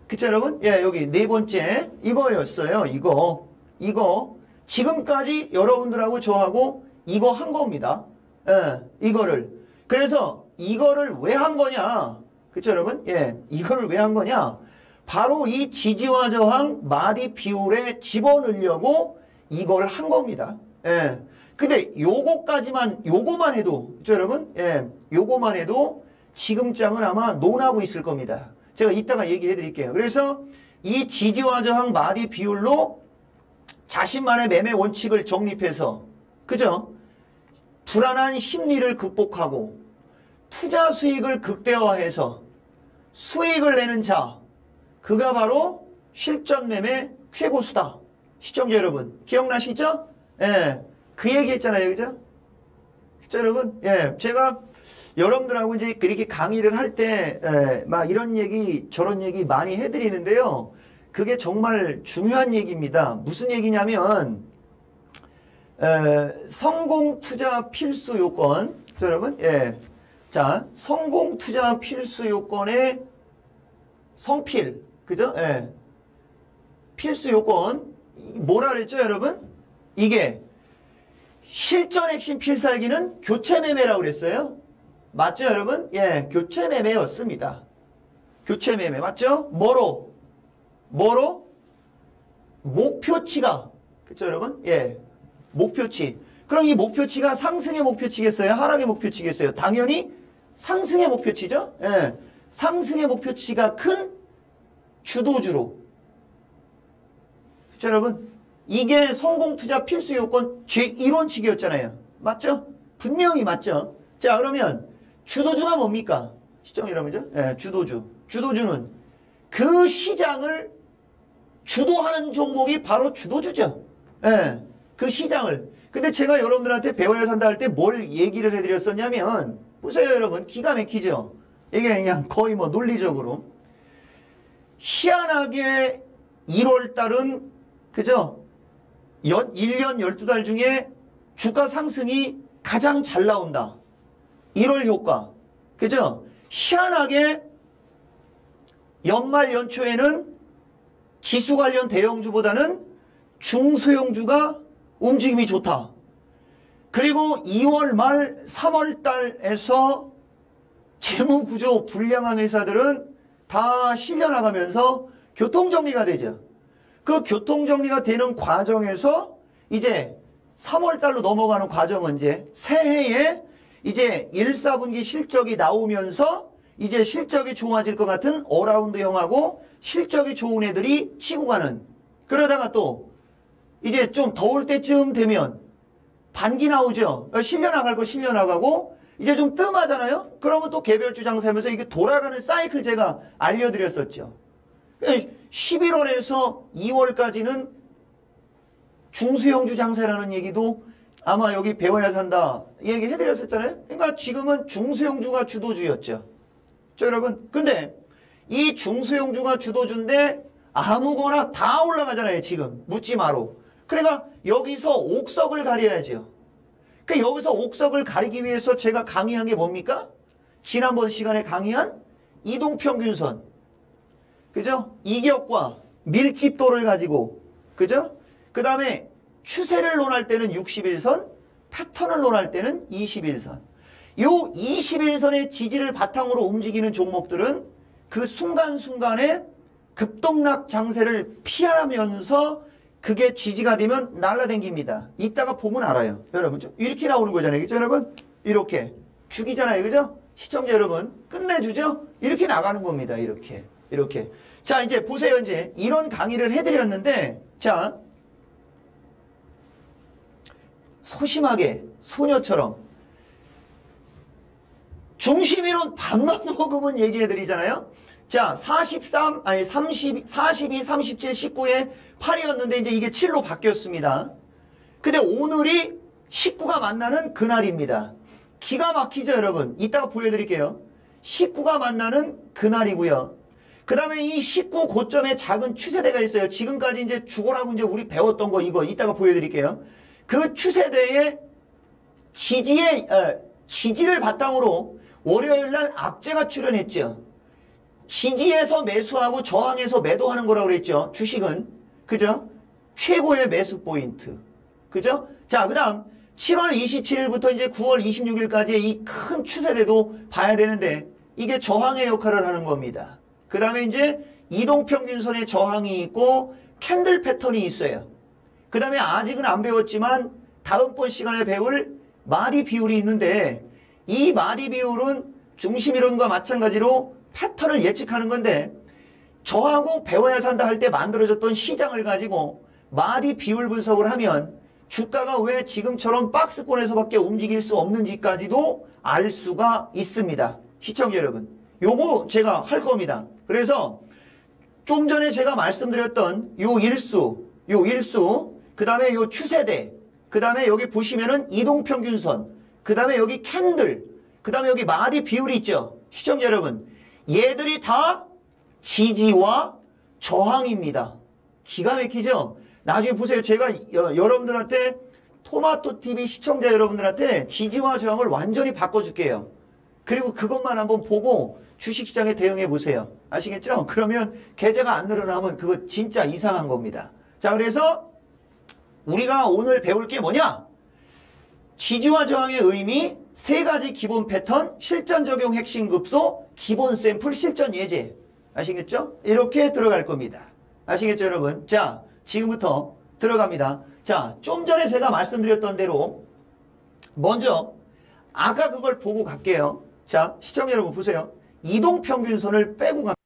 그쵸 여러분? 예, 여기 네 번째 이거였어요. 이거 지금까지 여러분들하고 저하고 이거 한 겁니다. 예, 이거를. 그래서 이거를 왜 한 거냐? 그쵸, 여러분? 예, 이거를 왜 한 거냐? 바로 이 지지와 저항 마디 비율에 집어넣으려고 이걸 한 겁니다. 예. 근데 요거만 해도, 그쵸, 여러분? 예, 요거만 해도 지금장은 아마 논하고 있을 겁니다. 제가 이따가 얘기해 드릴게요. 그래서 이 지지와 저항 마디 비율로 자신만의 매매 원칙을 정립해서, 그죠? 불안한 심리를 극복하고 투자 수익을 극대화해서 수익을 내는 자, 그가 바로 실전 매매 최고수다. 시청자 여러분, 기억나시죠? 예, 그 얘기 했잖아요, 그죠? 그죠, 여러분? 예, 제가 여러분들하고 이제 그렇게 강의를 할 때, 막 이런 얘기, 저런 얘기 많이 해드리는데요. 그게 정말 중요한 얘기입니다. 무슨 얘기냐면, 성공 투자 필수 요건. 자, 여러분, 예. 자, 성공 투자 필수 요건의 성필. 그죠? 예. 필수 요건. 뭐라 그랬죠, 여러분? 이게 실전 핵심 필살기는 교체 매매라고 그랬어요. 맞죠, 여러분? 예, 교체 매매였습니다. 교체 매매. 맞죠? 뭐로? 목표치가. 그쵸, 여러분? 예. 목표치. 그럼 이 목표치가 상승의 목표치겠어요? 하락의 목표치겠어요? 당연히 상승의 목표치죠? 예. 상승의 목표치가 큰 주도주로. 그쵸, 여러분? 이게 성공투자 필수 요건 제1원칙이었잖아요. 맞죠? 분명히 맞죠? 자, 그러면 주도주가 뭡니까? 시청 여러분죠? 예, 주도주. 주도주는 그 시장을 주도하는 종목이 바로 주도주죠. 예, 그 시장을. 근데 제가 여러분들한테 배워야 산다 할 때 뭘 얘기를 해드렸었냐면, 보세요, 여러분. 기가 막히죠? 이게 그냥 거의 뭐 논리적으로. 희한하게 1월달은, 그죠? 1년 12달 중에 주가 상승이 가장 잘 나온다. 1월 효과. 그죠? 희한하게 연말 연초에는 지수 관련 대형주보다는 중소형주가 움직임이 좋다. 그리고 2월 말 3월 달에서 재무구조 불량한 회사들은 다 실려나가면서 교통정리가 되죠. 그 교통정리가 되는 과정에서 이제 3월 달로 넘어가는 과정은 이제 새해에 이제 1, 4분기 실적이 나오면서 이제 실적이 좋아질 것 같은 어라운드형하고 실적이 좋은 애들이 치고 가는. 그러다가 또 이제 좀 더울 때쯤 되면 반기 나오죠. 실려나갈 거 실려나가고 이제 좀 뜸하잖아요. 그러면 또 개별주 장사하면서 이게 돌아가는 사이클 제가 알려드렸었죠. 11월에서 2월까지는 중소형주 장사라는 얘기도 아마 여기 배워야 산다 얘기 해드렸었잖아요. 그러니까 지금은 중소형주가 주도주였죠. 자, 여러분. 근데 이 중소형주가 주도주인데 아무거나 다 올라가잖아요. 지금 묻지 마로. 그러니까 여기서 옥석을 가려야죠. 그러니까 여기서 옥석을 가리기 위해서 제가 강의한 게 뭡니까? 지난번 시간에 강의한 이동평균선. 그죠? 이격과 밀집도를 가지고. 그죠? 그 다음에 추세를 논할 때는 61선, 패턴을 논할 때는 21선. 요 21선의 지지를 바탕으로 움직이는 종목들은 그 순간순간에 급등락 장세를 피하면서 그게 지지가 되면 날라댕깁니다. 이따가 보면 알아요. 여러분, 이렇게 나오는 거잖아요. 그죠, 여러분? 이렇게. 죽이잖아요. 그죠? 시청자 여러분, 끝내주죠? 이렇게 나가는 겁니다. 이렇게. 이렇게. 자, 이제 보세요. 이제 이런 강의를 해드렸는데, 자, 소심하게, 소녀처럼. 중심이론 밥만 먹으면 얘기해드리잖아요. 자, 32, 37, 19에 8이었는데 이제 이게 7로 바뀌었습니다. 근데 오늘이 19가 만나는 그날입니다. 기가 막히죠, 여러분? 이따가 보여드릴게요. 19가 만나는 그날이고요. 그 다음에 이 19 고점에 작은 추세대가 있어요. 지금까지 이제 죽어라고 이제 우리 배웠던 거 이거 이따가 보여드릴게요. 그 추세대의 지지를 바탕으로 월요일날 악재가 출현했죠. 지지에서 매수하고 저항에서 매도하는 거라고 그랬죠. 주식은. 그죠? 최고의 매수 포인트. 그죠? 자, 그 다음 7월 27일부터 이제 9월 26일까지의 이 큰 추세대도 봐야 되는데 이게 저항의 역할을 하는 겁니다. 그 다음에 이제 이동평균선의 저항이 있고 캔들 패턴이 있어요. 그 다음에 아직은 안 배웠지만 다음번 시간에 배울 마디 비율이 있는데 이 마디 비율은 중심이론과 마찬가지로 패턴을 예측하는 건데 저하고 배워야 산다 할 때 만들어졌던 시장을 가지고 마디 비율 분석을 하면 주가가 왜 지금처럼 박스권에서밖에 움직일 수 없는지까지도 알 수가 있습니다. 시청자 여러분, 요거 제가 할 겁니다. 그래서 좀 전에 제가 말씀드렸던 요 일수, 그 다음에 요 추세대, 그 다음에 여기 보시면은 이동평균선, 그 다음에 여기 캔들, 그 다음에 여기 마디 비율이 있죠. 시청자 여러분, 얘들이 다 지지와 저항입니다. 기가 막히죠? 나중에 보세요. 제가 여러분들한테 토마토TV 시청자 여러분들한테 지지와 저항을 완전히 바꿔줄게요. 그리고 그것만 한번 보고 주식시장에 대응해 보세요. 아시겠죠? 그러면 계좌가 안 늘어나면 그거 진짜 이상한 겁니다. 자, 그래서 우리가 오늘 배울 게 뭐냐? 지지와 저항의 의미, 세 가지 기본 패턴, 실전 적용 핵심 급소, 기본 샘플, 실전 예제. 아시겠죠? 이렇게 들어갈 겁니다. 아시겠죠, 여러분? 자, 지금부터 들어갑니다. 자, 좀 전에 제가 말씀드렸던 대로 먼저 아까 그걸 보고 갈게요. 자, 시청자 여러분 보세요. 이동평균선을 빼고 갑니다.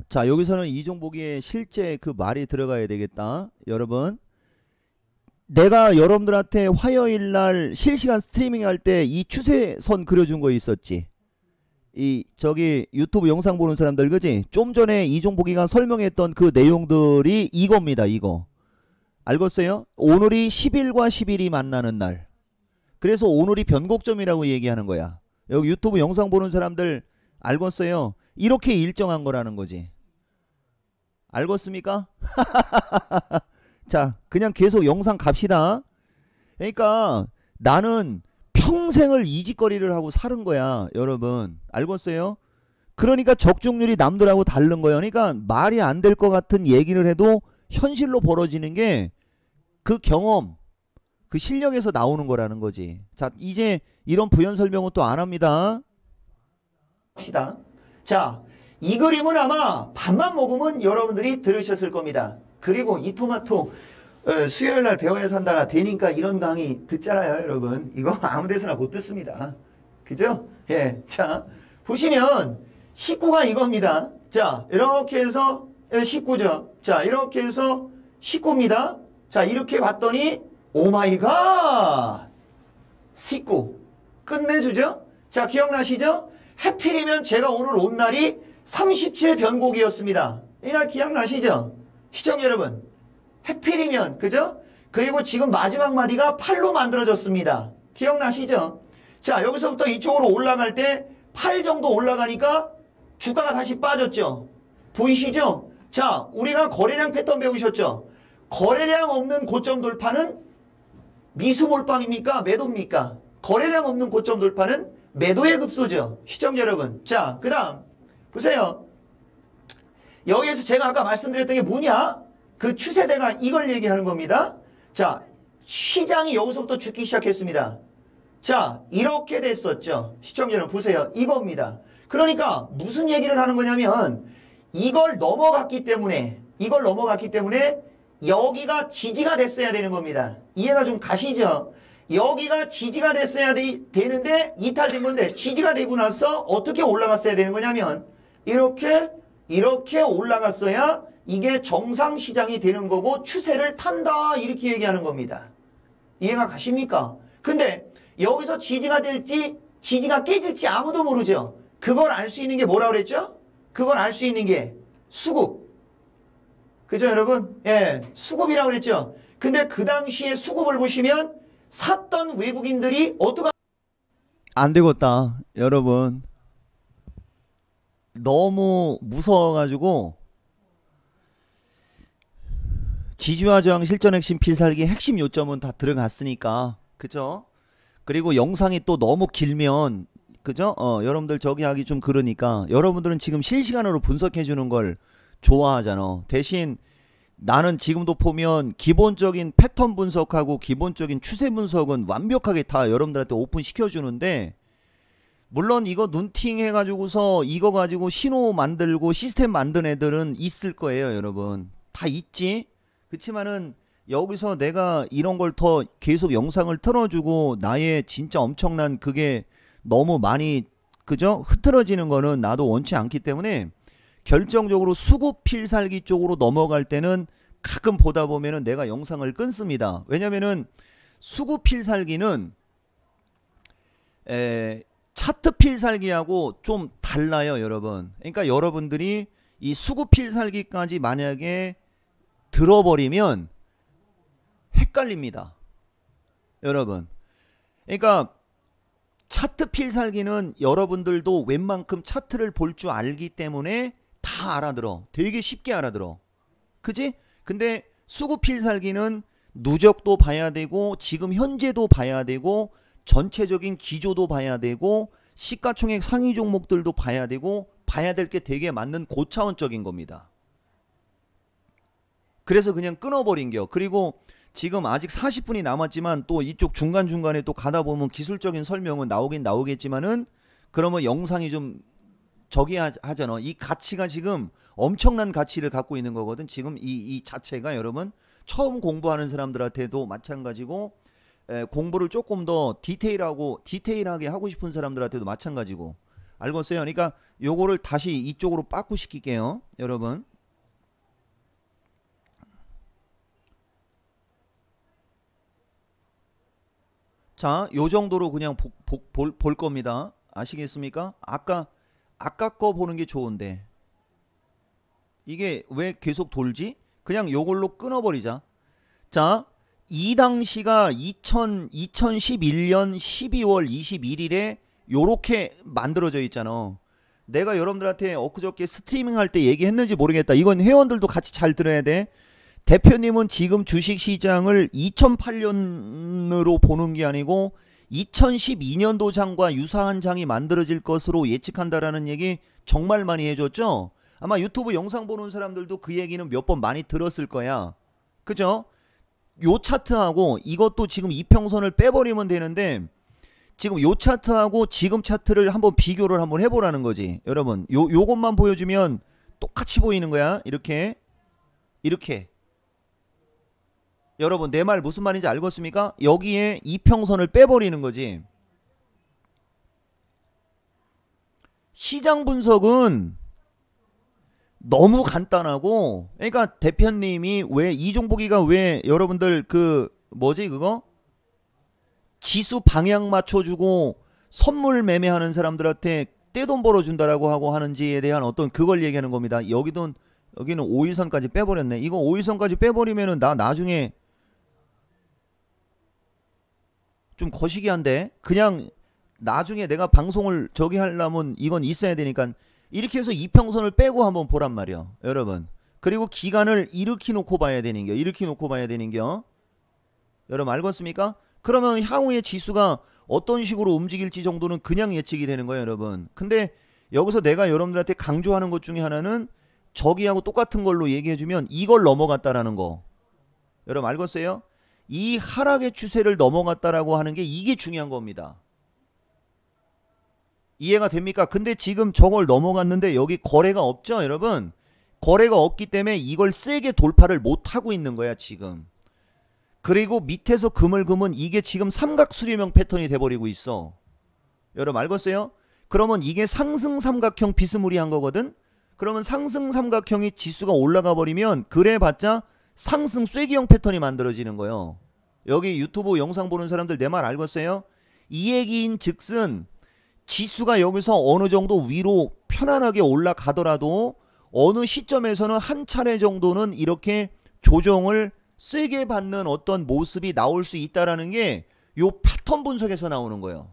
자, 여기서는 이종복이의 실제 그 말이 들어가야 되겠다. 여러분, 내가 여러분들한테 화요일 날 실시간 스트리밍 할 때 이 추세선 그려준 거 있었지? 저기 유튜브 영상 보는 사람들, 그지? 좀 전에 이종복이가 설명했던 그 내용들이 이겁니다. 이거 알겠어요? 오늘이 10일과 10일이 만나는 날, 그래서 오늘이 변곡점이라고 얘기하는 거야. 여기 유튜브 영상 보는 사람들 알겠어요? 이렇게 일정한 거라는 거지. 알겠습니까? 자, 그냥 계속 영상 갑시다. 그러니까 나는 평생을 이직거리를 하고 사는 거야, 여러분. 알겠어요? 그러니까 적중률이 남들하고 다른 거예요. 그러니까 말이 안 될 것 같은 얘기를 해도 현실로 벌어지는 게 그 경험, 그 실력에서 나오는 거라는 거지. 자, 이제 이런 부연 설명은 또 안 합니다. 자, 이 그림은 아마 밥만 먹으면 여러분들이 들으셨을 겁니다. 그리고 이 토마토 수요일날 배워야 산다 되니까 이런 강의 듣잖아요, 여러분. 이거 아무 데서나 못 듣습니다. 그죠? 예. 자, 보시면 19가 이겁니다. 자, 이렇게 해서 19죠. 자, 이렇게 해서 19입니다. 자, 이렇게 봤더니 오마이갓 19 끝내주죠. 자, 기억나시죠? 하필이면 제가 오늘 온 날이 37 변곡이었습니다. 이날 기억나시죠? 시청자 여러분, 하필이면, 그죠? 그리고 지금 마지막 마디가 8로 만들어졌습니다. 기억나시죠? 자, 여기서부터 이쪽으로 올라갈 때 8 정도 올라가니까 주가가 다시 빠졌죠? 보이시죠? 자, 우리가 거래량 패턴 배우셨죠? 거래량 없는 고점 돌파는 미수 몰빵입니까? 매도입니까? 거래량 없는 고점 돌파는 매도의 급소죠. 시청자 여러분. 자, 그 다음 보세요. 여기에서 제가 아까 말씀드렸던 게 뭐냐? 그 추세대가 이걸 얘기하는 겁니다. 자, 시장이 여기서부터 죽기 시작했습니다. 자, 이렇게 됐었죠. 시청자 여러분 보세요. 이겁니다. 그러니까 무슨 얘기를 하는 거냐면 이걸 넘어갔기 때문에 여기가 지지가 됐어야 되는 겁니다. 이해가 좀 가시죠? 여기가 지지가 됐어야 되는데 이탈된 건데, 지지가 되고 나서 어떻게 올라갔어야 되는 거냐면 이렇게 올라갔어야 이게 정상시장이 되는 거고 추세를 탄다, 이렇게 얘기하는 겁니다. 이해가 가십니까? 근데 여기서 지지가 될지 지지가 깨질지 아무도 모르죠. 그걸 알 수 있는 게 뭐라 그랬죠? 그걸 알 수 있는 게 수급. 그죠 여러분? 예, 수급이라고 그랬죠. 근데 그 당시에 수급을 보시면 샀던 외국인들이 어떠가 안 되겠다 여러분. 너무 무서워가지고 지지와 저항 실전 핵심 필살기 핵심 요점은 다 들어갔으니까, 그죠? 그리고 영상이 또 너무 길면, 그죠? 여러분들 저기 하기 좀 그러니까 여러분들은 지금 실시간으로 분석해 주는 걸 좋아하잖아. 대신 나는 지금도 보면 기본적인 패턴 분석하고 기본적인 추세 분석은 완벽하게 다 여러분들한테 오픈 시켜주는데, 물론 이거 눈팅 해가지고서 이거 가지고 신호 만들고 시스템 만든 애들은 있을 거예요, 여러분. 다 있지. 그치만은 여기서 내가 이런 걸 더 계속 영상을 틀어주고 나의 진짜 엄청난 그게 너무 많이 그죠? 흐트러지는 거는 나도 원치 않기 때문에 결정적으로 수급 필살기 쪽으로 넘어갈 때는 가끔 보다 보면은 내가 영상을 끊습니다. 왜냐면은 수급 필살기는 차트 필살기하고 좀 달라요, 여러분. 그러니까 여러분들이 이 수급 필살기까지 만약에 들어버리면 헷갈립니다, 여러분. 그러니까 차트 필살기는 여러분들도 웬만큼 차트를 볼 줄 알기 때문에 다 알아들어. 되게 쉽게 알아들어. 그지? 근데 수급 필살기는 누적도 봐야 되고 지금 현재도 봐야 되고 전체적인 기조도 봐야 되고 시가총액 상위 종목들도 봐야 되고 봐야 될 게 되게 맞는 고차원적인 겁니다. 그래서 그냥 끊어버린겨. 그리고 지금 아직 40분이 남았지만 또 이쪽 중간중간에 또 가다 보면 기술적인 설명은 나오긴 나오겠지만은 그러면 영상이 좀 저기 하잖아. 이 가치가 지금 엄청난 가치를 갖고 있는 거거든. 지금 이 자체가 여러분 처음 공부하는 사람들한테도 마찬가지고 공부를 조금 더 디테일하게 하고 싶은 사람들한테도 마찬가지고. 알겠어요? 그러니까 요거를 다시 이쪽으로 바꾸시킬게요, 여러분. 자, 요 정도로 그냥 볼 겁니다. 아시겠습니까? 아까 거 보는 게 좋은데 이게 왜 계속 돌지? 그냥 요걸로 끊어버리자. 자, 이 당시가 2011년 12월 21일에 요렇게 만들어져 있잖아. 내가 여러분들한테 엊그저께 스트리밍 할 때 얘기했는지 모르겠다. 이건 회원들도 같이 잘 들어야 돼. 대표님은 지금 주식시장을 2008년으로 보는 게 아니고 2012년도 장과 유사한 장이 만들어질 것으로 예측한다라는 얘기 정말 많이 해줬죠. 아마 유튜브 영상 보는 사람들도 그 얘기는 몇 번 많이 들었을 거야. 그죠? 요 차트하고 이것도 지금 이평선을 빼버리면 되는데 지금 요 차트하고 지금 차트를 한번 비교를 한번 해보라는 거지. 여러분 요것만 보여주면 똑같이 보이는 거야. 이렇게 여러분 내 말 무슨 말인지 알겠습니까? 여기에 이평선을 빼버리는 거지. 시장 분석은 너무 간단하고, 그러니까 대표님이 왜 이종복이가 왜 여러분들 그 뭐지 그거 지수 방향 맞춰주고 선물 매매하는 사람들한테 떼돈 벌어준다라고 하고 하는지에 대한 어떤 그걸 얘기하는 겁니다. 여기는 5일선까지 빼버렸네. 이거 5일선까지 빼버리면은 나 나중에 좀 거시기한데, 그냥 나중에 내가 방송을 저기 하려면 이건 있어야 되니까 이렇게 해서 이평선을 빼고 한번 보란 말이야, 여러분. 그리고 기간을 이렇게 놓고 봐야 되는겨. 여러분 알겠습니까? 그러면 향후에 지수가 어떤 식으로 움직일지 정도는 그냥 예측이 되는 거예요, 여러분. 근데 여기서 내가 여러분들한테 강조하는 것 중에 하나는 저기하고 똑같은 걸로 얘기해주면 이걸 넘어갔다라는 거. 여러분 알겠어요? 이 하락의 추세를 넘어갔다라고 하는 게 이게 중요한 겁니다. 이해가 됩니까? 근데 지금 저걸 넘어갔는데 여기 거래가 없죠, 여러분? 거래가 없기 때문에 이걸 세게 돌파를 못하고 있는 거야, 지금. 그리고 밑에서 그물금은 이게 지금 삼각수렴형 패턴이 돼버리고 있어. 여러분 알겠어요? 그러면 이게 상승 삼각형 비스무리한 거거든? 그러면 상승 삼각형이 지수가 올라가 버리면 그래봤자 상승 쐐기형 패턴이 만들어지는 거예요. 여기 유튜브 영상 보는 사람들 내 말 알겠어요? 이 얘기인 즉슨 지수가 여기서 어느 정도 위로 편안하게 올라가더라도 어느 시점에서는 한 차례 정도는 이렇게 조정을 세게 받는 어떤 모습이 나올 수 있다라는 게 요 패턴 분석에서 나오는 거예요.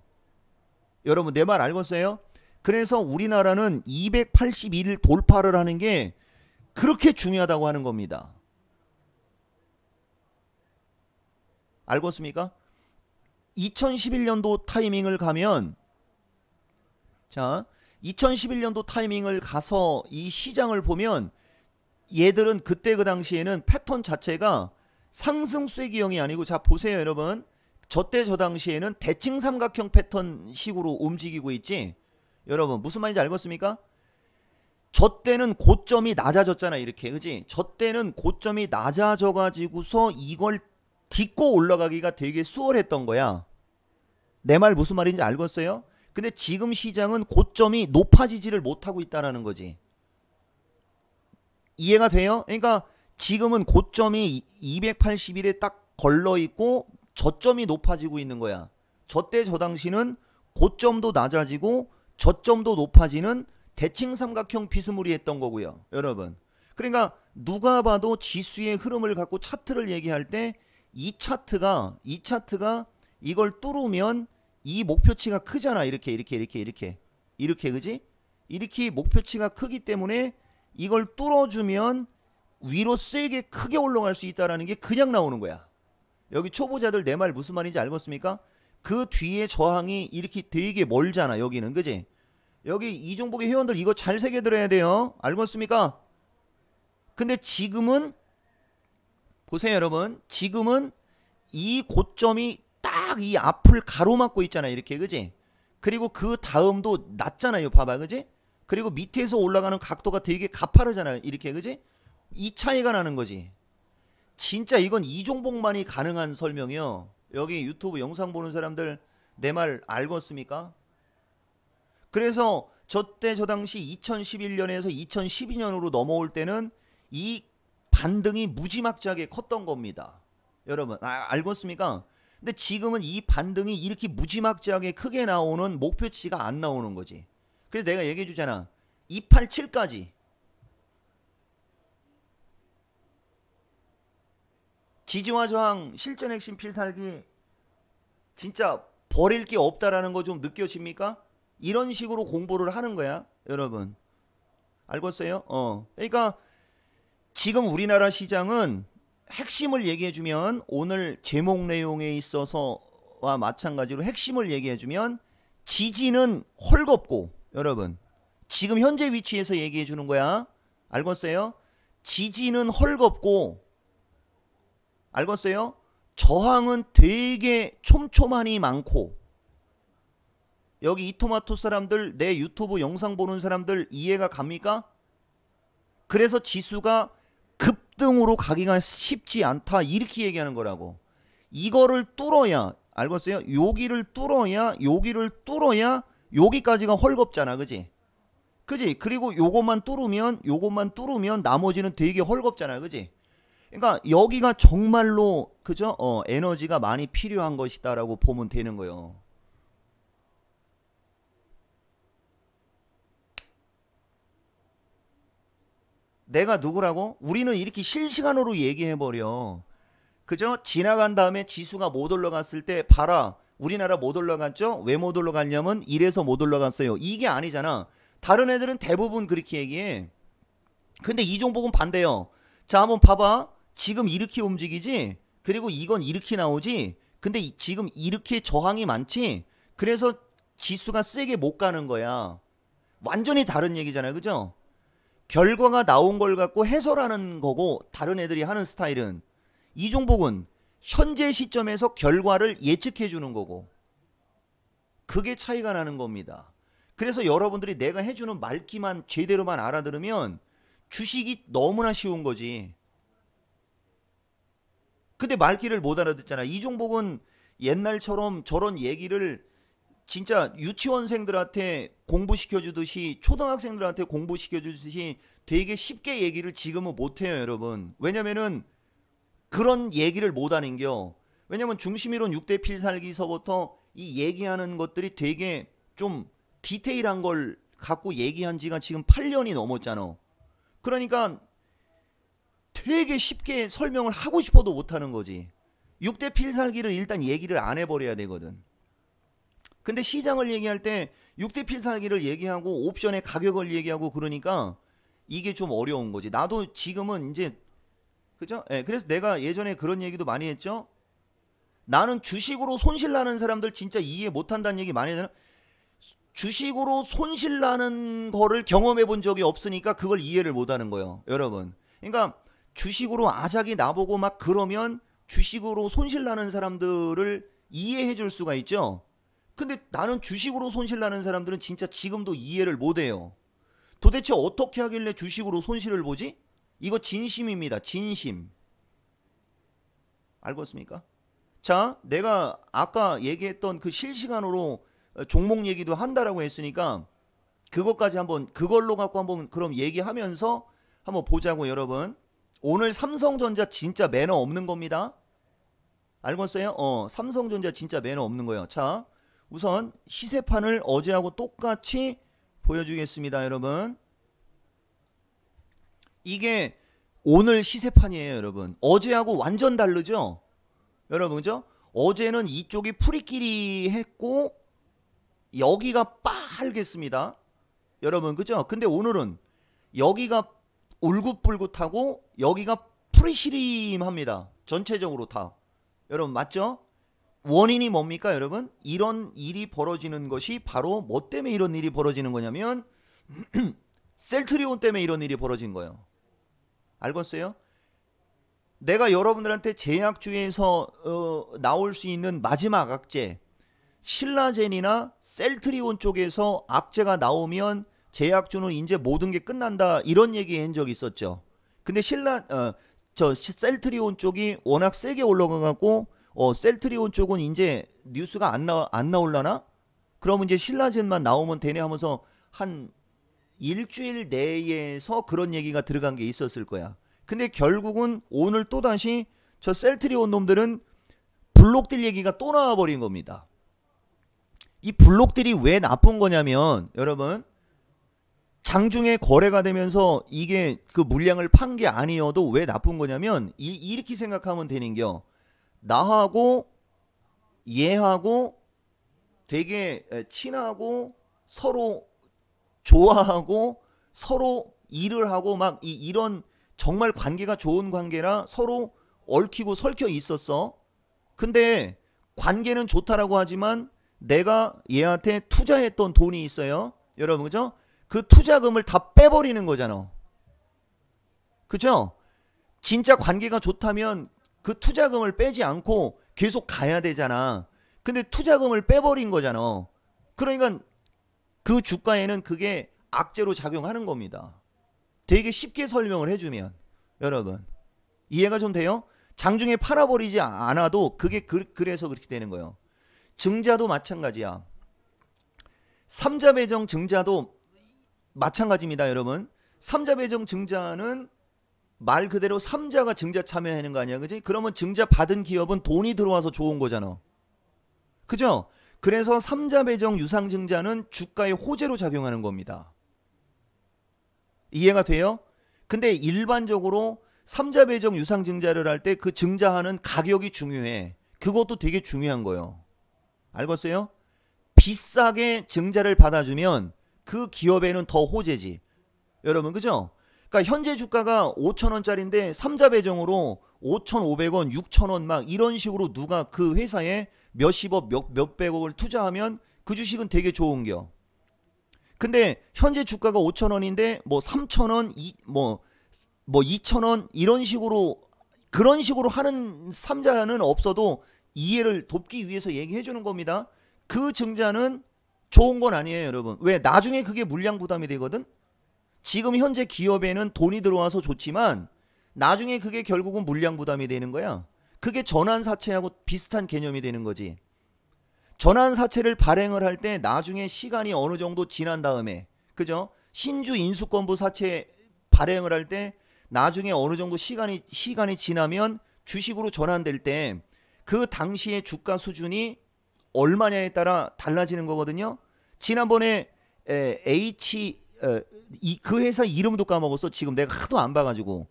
여러분 내 말 알겠어요? 그래서 우리나라는 281일 돌파를 하는 게 그렇게 중요하다고 하는 겁니다. 알겠습니까? 2011년도 타이밍을 가면, 자 2011년도 타이밍을 가서 이 시장을 보면 얘들은 그때 그 당시에는 패턴 자체가 상승세 기형이 아니고, 자 보세요 여러분. 저때 저 당시에는 대칭 삼각형 패턴 식으로 움직이고 있지. 여러분 무슨 말인지 알겠습니까? 저때는 고점이 낮아졌잖아 이렇게, 그지? 저때는 고점이 낮아져 가지고서 이걸 딛고 올라가기가 되게 수월했던 거야. 내 말 무슨 말인지 알겠어요? 근데 지금 시장은 고점이 높아지지를 못하고 있다라는 거지. 이해가 돼요? 그러니까 지금은 고점이 280일에 딱 걸러 있고 저점이 높아지고 있는 거야. 저때 저 당시는 고점도 낮아지고 저점도 높아지는 대칭 삼각형 비스무리했던 거고요, 여러분. 그러니까 누가 봐도 지수의 흐름을 갖고 차트를 얘기할 때 이 차트가 이걸 뚫으면 이 목표치가 크잖아. 이렇게 그지? 이렇게 목표치가 크기 때문에 이걸 뚫어주면 위로 세게 크게 올라갈 수 있다라는 게 그냥 나오는 거야. 여기 초보자들 내 말 무슨 말인지 알겠습니까? 그 뒤에 저항이 이렇게 되게 멀잖아 여기는, 그지? 여기 이종복의 회원들 이거 잘 새겨 들어야 돼요. 알겠습니까? 근데 지금은 보세요 여러분. 지금은 이 고점이 딱 이 앞을 가로막고 있잖아 이렇게, 그지? 그리고 그 다음도 낮잖아요, 봐봐, 그지? 그리고 밑에서 올라가는 각도가 되게 가파르잖아요 이렇게, 그지? 이 차이가 나는 거지. 진짜 이건 이종복만이 가능한 설명이요. 여기 유튜브 영상 보는 사람들 내 말 알겠습니까? 그래서 저때 저 당시 2011년에서 2012년으로 넘어올 때는 이 반등이 무지막지하게 컸던 겁니다. 여러분 알겠습니까? 근데 지금은 이 반등이 이렇게 무지막지하게 크게 나오는 목표치가 안 나오는 거지. 그래서 내가 얘기해 주잖아. 287까지 지지와 저항 실전 핵심 필살기 진짜 버릴 게 없다라는 거 좀 느껴집니까? 이런 식으로 공부를 하는 거야 여러분. 알겠어요? 그러니까 지금 우리나라 시장은 핵심을 얘기해주면, 오늘 제목 내용에 있어서와 마찬가지로 핵심을 얘기해주면 지지는 헐겁고, 여러분 지금 현재 위치에서 얘기해주는 거야. 알겠어요? 지지는 헐겁고, 알겠어요? 저항은 되게 촘촘하니 많고. 여기 이토마토 사람들, 내 유튜브 영상 보는 사람들 이해가 갑니까? 그래서 지수가 급등으로 가기가 쉽지 않다 이렇게 얘기하는 거라고. 이거를 뚫어야, 알겠어요? 여기를 뚫어야 여기까지가 헐겁잖아, 그지? 그리고 요것만 뚫으면 나머지는 되게 헐겁잖아, 그지? 그러니까 여기가 정말로, 그죠? 에너지가 많이 필요한 것이다라고 보면 되는 거예요. 내가 누구라고? 우리는 이렇게 실시간으로 얘기해버려. 그죠? 지나간 다음에 지수가 못 올라갔을 때 봐라. 우리나라 못 올라갔죠? 왜 못 올라갔냐면 이래서 못 올라갔어요. 이게 아니잖아. 다른 애들은 대부분 그렇게 얘기해. 근데 이종복은 반대요. 자, 한번 봐봐. 지금 이렇게 움직이지? 그리고 이건 이렇게 나오지? 근데 지금 이렇게 저항이 많지? 그래서 지수가 세게 못 가는 거야. 완전히 다른 얘기잖아요. 그죠? 결과가 나온 걸 갖고 해설하는 거고, 다른 애들이 하는 스타일은, 이종복은 현재 시점에서 결과를 예측해 주는 거고, 그게 차이가 나는 겁니다. 그래서 여러분들이 내가 해주는 말기만 제대로만 알아들으면 주식이 너무나 쉬운 거지. 근데 말귀를 못 알아듣잖아. 이종복은 옛날처럼 저런 얘기를 진짜 유치원생들한테 공부시켜주듯이, 초등학생들한테 공부시켜주듯이 되게 쉽게 얘기를 지금은 못해요, 여러분. 왜냐면은 그런 얘기를 못하는겨. 왜냐면 중심이론 6대 필살기서부터 이 얘기하는 것들이 되게 좀 디테일한 걸 갖고 얘기한 지가 지금 8년이 넘었잖아. 그러니까 되게 쉽게 설명을 하고 싶어도 못하는 거지. 6대 필살기를 일단 얘기를 안 해버려야 되거든. 근데 시장을 얘기할 때 6대 필살기를 얘기하고 옵션의 가격을 얘기하고 그러니까 이게 좀 어려운 거지. 나도 지금은 이제, 그죠? 예, 그래서 내가 예전에 그런 얘기도 많이 했죠. 나는 주식으로 손실 나는 사람들 진짜 이해 못한다는 얘기 많이 하잖아. 주식으로 손실 나는 거를 경험해 본 적이 없으니까 그걸 이해를 못하는 거예요, 여러분. 그러니까 주식으로 아작이 나보고 막 그러면 주식으로 손실 나는 사람들을 이해해 줄 수가 있죠. 근데 나는 주식으로 손실 나는 사람들은 진짜 지금도 이해를 못 해요. 도대체 어떻게 하길래 주식으로 손실을 보지? 이거 진심입니다. 진심. 알겠습니까? 자, 내가 아까 얘기했던 그 실시간으로 종목 얘기도 한다라고 했으니까 그것까지 한번 그걸로 갖고 한번 그럼 얘기하면서 한번 보자고 여러분. 오늘 삼성전자 진짜 매너 없는 겁니다. 알겠어요? 삼성전자 진짜 매너 없는 거예요. 자, 우선 시세판을 어제하고 똑같이 보여주겠습니다, 여러분. 이게 오늘 시세판이에요, 여러분. 어제하고 완전 다르죠? 여러분, 그죠? 어제는 이쪽이 풀이끼리 했고 여기가 빨겠습니다. 여러분, 그죠? 근데 오늘은 여기가 울긋불긋하고 여기가 풀이시림합니다. 전체적으로 다. 여러분, 맞죠? 원인이 뭡니까, 여러분? 이런 일이 벌어지는 것이 바로 뭐 때문에 이런 일이 벌어지는 거냐면 셀트리온 때문에 이런 일이 벌어진 거예요. 알겠어요? 내가 여러분들한테 제약주에서 나올 수 있는 마지막 악재, 신라젠이나 셀트리온 쪽에서 악재가 나오면 제약주는 이제 모든 게 끝난다 이런 얘기 한 적이 있었죠. 근데 셀트리온 쪽이 워낙 세게 올라가고 셀트리온 쪽은 이제 뉴스가 안 나올라나? 그러면 이제 신라젠만 나오면 되네 하면서 한 일주일 내에서 그런 얘기가 들어간 게 있었을 거야. 근데 결국은 오늘 또다시 저 셀트리온 놈들은 블록들 얘기가 또 나와버린 겁니다. 이 블록들이 왜 나쁜 거냐면 여러분, 장중에 거래가 되면서 이게 그 물량을 판 게 아니어도 왜 나쁜 거냐면 이렇게 생각하면 되는겨. 나하고 얘하고 되게 친하고 서로 좋아하고 서로 일을 하고 막 이런 정말 관계가 좋은 관계라 서로 얽히고 설켜 있었어. 근데 관계는 좋다라고 하지만 내가 얘한테 투자했던 돈이 있어요. 여러분, 그죠? 그 투자금을 다 빼버리는 거잖아. 그죠? 진짜 관계가 좋다면 그 투자금을 빼지 않고 계속 가야 되잖아. 근데 투자금을 빼버린 거잖아. 그러니까 그 주가에는 그게 악재로 작용하는 겁니다. 되게 쉽게 설명을 해주면 여러분 이해가 좀 돼요? 장중에 팔아버리지 않아도 그게 그래서 그렇게 되는 거예요. 증자도 마찬가지야. 삼자배정 증자도 마찬가지입니다, 여러분. 삼자배정 증자는 말 그대로 삼자가 증자 참여하는 거 아니야, 그지? 그러면 증자 받은 기업은 돈이 들어와서 좋은 거잖아. 그죠? 그래서 삼자배정 유상증자는 주가의 호재로 작용하는 겁니다. 이해가 돼요? 근데 일반적으로 삼자배정 유상증자를 할 때 그 증자하는 가격이 중요해. 그것도 되게 중요한 거예요. 알겠어요? 비싸게 증자를 받아주면 그 기업에는 더 호재지. 여러분, 그죠? 그러니까 현재 주가가 5,000원짜리인데 삼자배정으로 5,500원, 6,000원 막 이런 식으로 누가 그 회사에 몇십억, 몇백억을 투자하면 그 주식은 되게 좋은겨. 근데 현재 주가가 5,000원인데 뭐 3,000원, 뭐 2,000원 이런 식으로 그런 식으로 하는 삼자는 없어도 이해를 돕기 위해서 얘기해 주는 겁니다. 그 증자는 좋은 건 아니에요, 여러분. 왜? 나중에 그게 물량 부담이 되거든. 지금 현재 기업에는 돈이 들어와서 좋지만 나중에 그게 결국은 물량 부담이 되는 거야. 그게 전환사채하고 비슷한 개념이 되는 거지. 전환사채를 발행을 할 때 나중에 시간이 어느 정도 지난 다음에, 그죠? 신주 인수권부 사채 발행을 할 때 나중에 어느 정도 시간이 지나면 주식으로 전환될 때 그 당시의 주가 수준이 얼마냐에 따라 달라지는 거거든요. 지난번에 그 회사 이름도 까먹었어. 지금 내가 하도 안 봐가지고.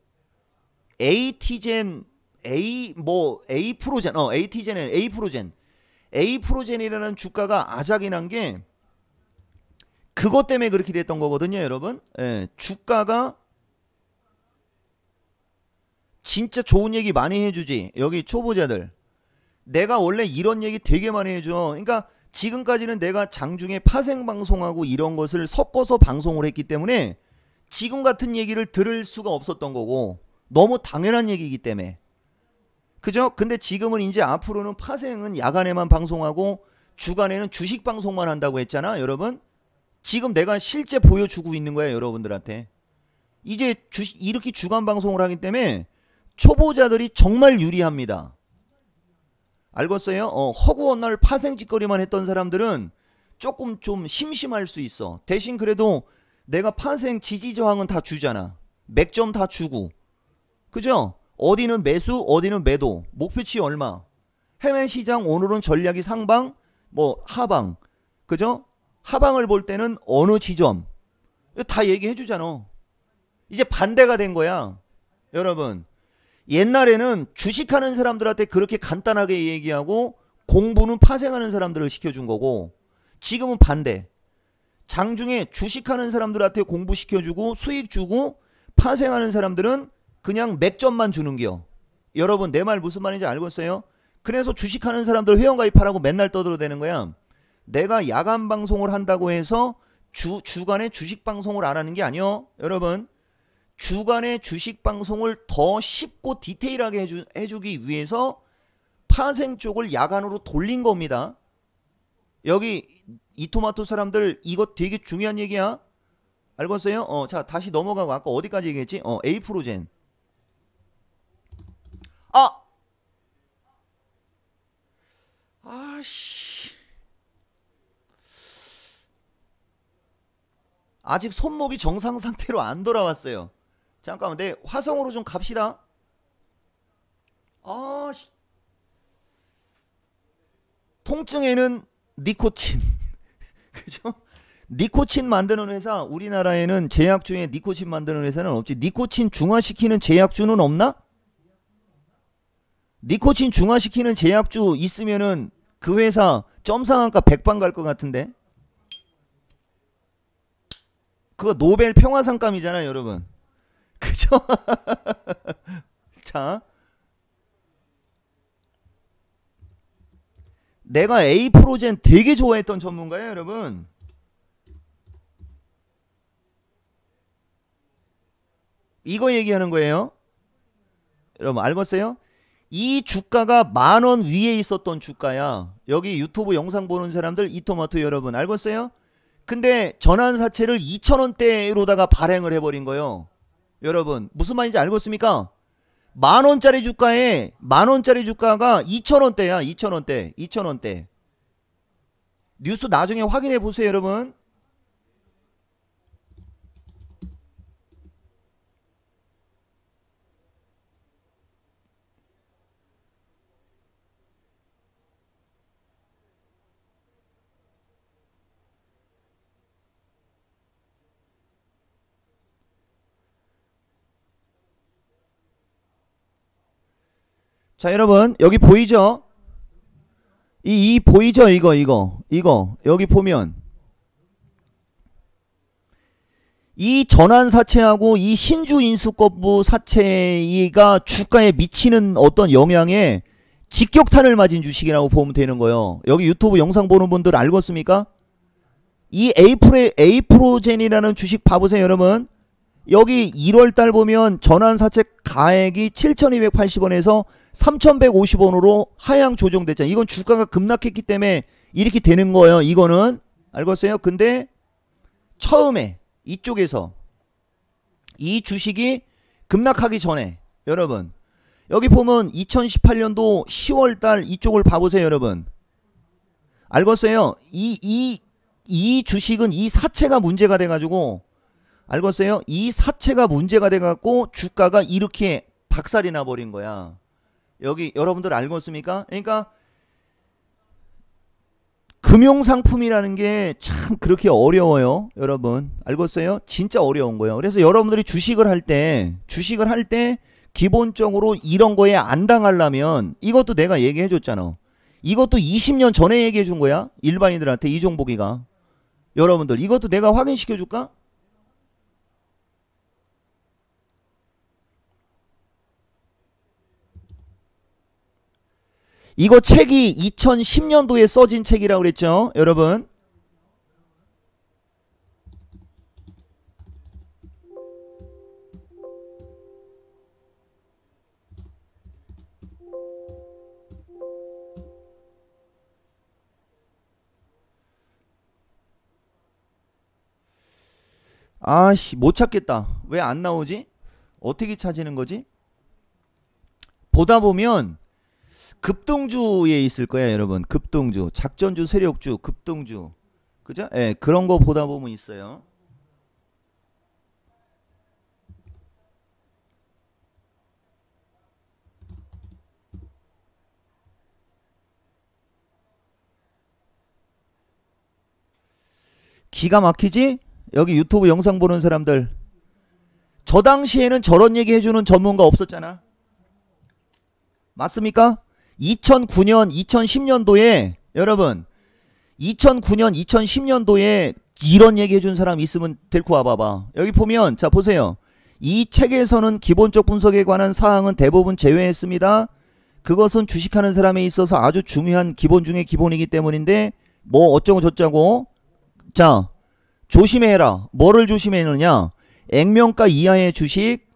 에이티젠 에이프로젠이라는 주가가 아작이 난 게 그것 때문에 그렇게 됐던 거거든요, 여러분. 주가가 진짜 좋은 얘기 많이 해주지. 여기 초보자들. 내가 원래 이런 얘기 되게 많이 해줘. 그러니까 지금까지는 내가 장중에 파생 방송하고 이런 것을 섞어서 방송을 했기 때문에 지금 같은 얘기를 들을 수가 없었던 거고 너무 당연한 얘기이기 때문에. 그죠? 근데 지금은 이제 앞으로는 파생은 야간에만 방송하고 주간에는 주식 방송만 한다고 했잖아, 여러분. 지금 내가 실제 보여주고 있는 거야, 여러분들한테. 이제 이렇게 주간 방송을 하기 때문에 초보자들이 정말 유리합니다. 알겠어요? 허구한 날 파생짓거리만 했던 사람들은 조금 좀 심심할 수 있어. 대신 그래도 내가 파생 지지저항은 다 주잖아. 맥점 다 주고. 그죠? 어디는 매수, 어디는 매도. 목표치 얼마. 해외 시장 오늘은 전략이 상방, 뭐 하방. 그죠? 하방을 볼 때는 어느 지점. 다 얘기해 주잖아. 이제 반대가 된 거야. 여러분. 옛날에는 주식하는 사람들한테 그렇게 간단하게 얘기하고 공부는 파생하는 사람들을 시켜준 거고, 지금은 반대. 장중에 주식하는 사람들한테 공부시켜주고 수익 주고 파생하는 사람들은 그냥 맥점만 주는겨. 여러분 내 말 무슨 말인지 알겠어요? 그래서 주식하는 사람들 회원가입하라고 맨날 떠들어대는 거야. 내가 야간 방송을 한다고 해서 주간에 주식 방송을 안 하는 게 아니요. 여러분 주간에 주식 방송을 더 쉽고 디테일하게 해주기 위해서 파생 쪽을 야간으로 돌린 겁니다. 여기 이토마토 사람들 이거 되게 중요한 얘기야. 알겠어요? 자 다시 넘어가고 아까 어디까지 얘기했지? 에이프로젠. 아씨. 아직 손목이 정상 상태로 안 돌아왔어요. 잠깐만, 내 화성으로 좀 갑시다. 통증에는 니코틴. 그죠? 니코틴 만드는 회사, 우리나라에는 제약주에 니코틴 만드는 회사는 없지. 니코틴 중화시키는 제약주는 없나? 니코틴 중화시키는 제약주 있으면은 그 회사 점상한가 100방 갈 것 같은데. 그거 노벨 평화상감이잖아요, 여러분. 그죠? 자, 내가 에이프로젠 되게 좋아했던 전문가예요, 여러분. 이거 얘기하는 거예요. 여러분 알겠어요? 이 주가가 10,000원 위에 있었던 주가야. 여기 유튜브 영상 보는 사람들 이토마토 여러분 알겠어요? 근데 전환사채를 2,000원대로다가 발행을 해버린 거예요. 여러분 무슨 말인지 알겠습니까? 10,000원짜리 주가에 10,000원짜리 주가가 2,000원대야. 2,000원대 2,000원대. 뉴스 나중에 확인해 보세요, 여러분. 자, 여러분 여기 보이죠? 이 보이죠? 이거 여기 보면 이 전환사채하고 이 신주인수거부 사채가 주가에 미치는 어떤 영향에 직격탄을 맞은 주식이라고 보면 되는 거예요. 여기 유튜브 영상 보는 분들 알겠습니까? 이 에이프로젠이라는 주식 봐보세요, 여러분. 여기 1월달 보면 전환사채 가액이 7,280원에서 3,150원으로 하향 조정됐잖아요. 이건 주가가 급락했기 때문에 이렇게 되는 거예요. 이거는 알겠어요? 근데 처음에 이쪽에서 이 주식이 급락하기 전에 여러분 여기 보면 2018년도 10월달 이쪽을 봐보세요, 여러분. 알겠어요? 이 주식은 이 사채가 문제가 돼가지고 알겠어요? 이 사채가 문제가 돼갖고 주가가 이렇게 박살이 나버린 거야. 여기 여러분들 알겠습니까? 그러니까 금융상품이라는 게 참 그렇게 어려워요, 여러분. 알겠어요? 진짜 어려운 거예요. 그래서 여러분들이 주식을 할 때 기본적으로 이런 거에 안 당하려면 이것도 내가 얘기해 줬잖아. 이것도 20년 전에 얘기해 준 거야. 일반인들한테 이종복이가. 여러분들 이것도 내가 확인시켜 줄까? 이거 책이 2010년도에 써진 책이라고 그랬죠, 여러분. 아씨 못 찾겠다. 왜 안 나오지? 어떻게 찾는 거지? 보다 보면 급등주에 있을 거야 여러분. 급등주, 작전주, 세력주, 급등주, 그죠? 예, 그런 거 보다 보면 있어요. 기가 막히지? 여기 유튜브 영상 보는 사람들, 저 당시에는 저런 얘기 해주는 전문가 없었잖아. 맞습니까? 2009년, 2010년도에 여러분 2009년, 2010년도에 이런 얘기 해준 사람 있으면 데리고 와봐봐. 여기 보면 자 보세요. 이 책에서는 기본적 분석에 관한 사항은 대부분 제외했습니다. 그것은 주식하는 사람에 있어서 아주 중요한 기본 중의 기본이기 때문인데 뭐 어쩌고 저쩌고. 자 조심해라. 뭐를 조심해느냐. 액면가 이하의 주식,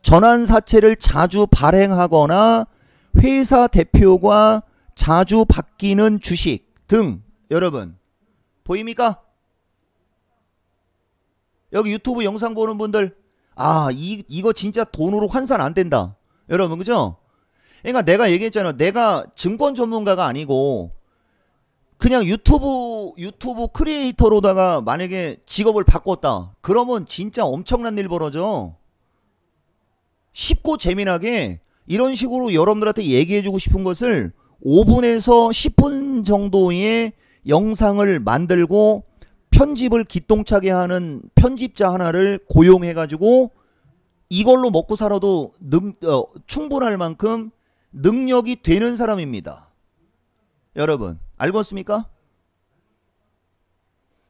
전환사채를 자주 발행하거나 회사 대표가 자주 바뀌는 주식 등. 여러분 보입니까? 여기 유튜브 영상 보는 분들, 아 이거 진짜 돈으로 환산 안 된다 여러분, 그죠? 그러니까 내가 얘기했잖아. 내가 증권 전문가가 아니고 그냥 유튜브 크리에이터로다가 만약에 직업을 바꿨다 그러면 진짜 엄청난 일 벌어져. 쉽고 재미나게 이런 식으로 여러분들한테 얘기해주고 싶은 것을 5분에서 10분 정도의 영상을 만들고 편집을 기똥차게 하는 편집자 하나를 고용해가지고 이걸로 먹고 살아도 충분할 만큼 능력이 되는 사람입니다. 여러분 알고 있습니까?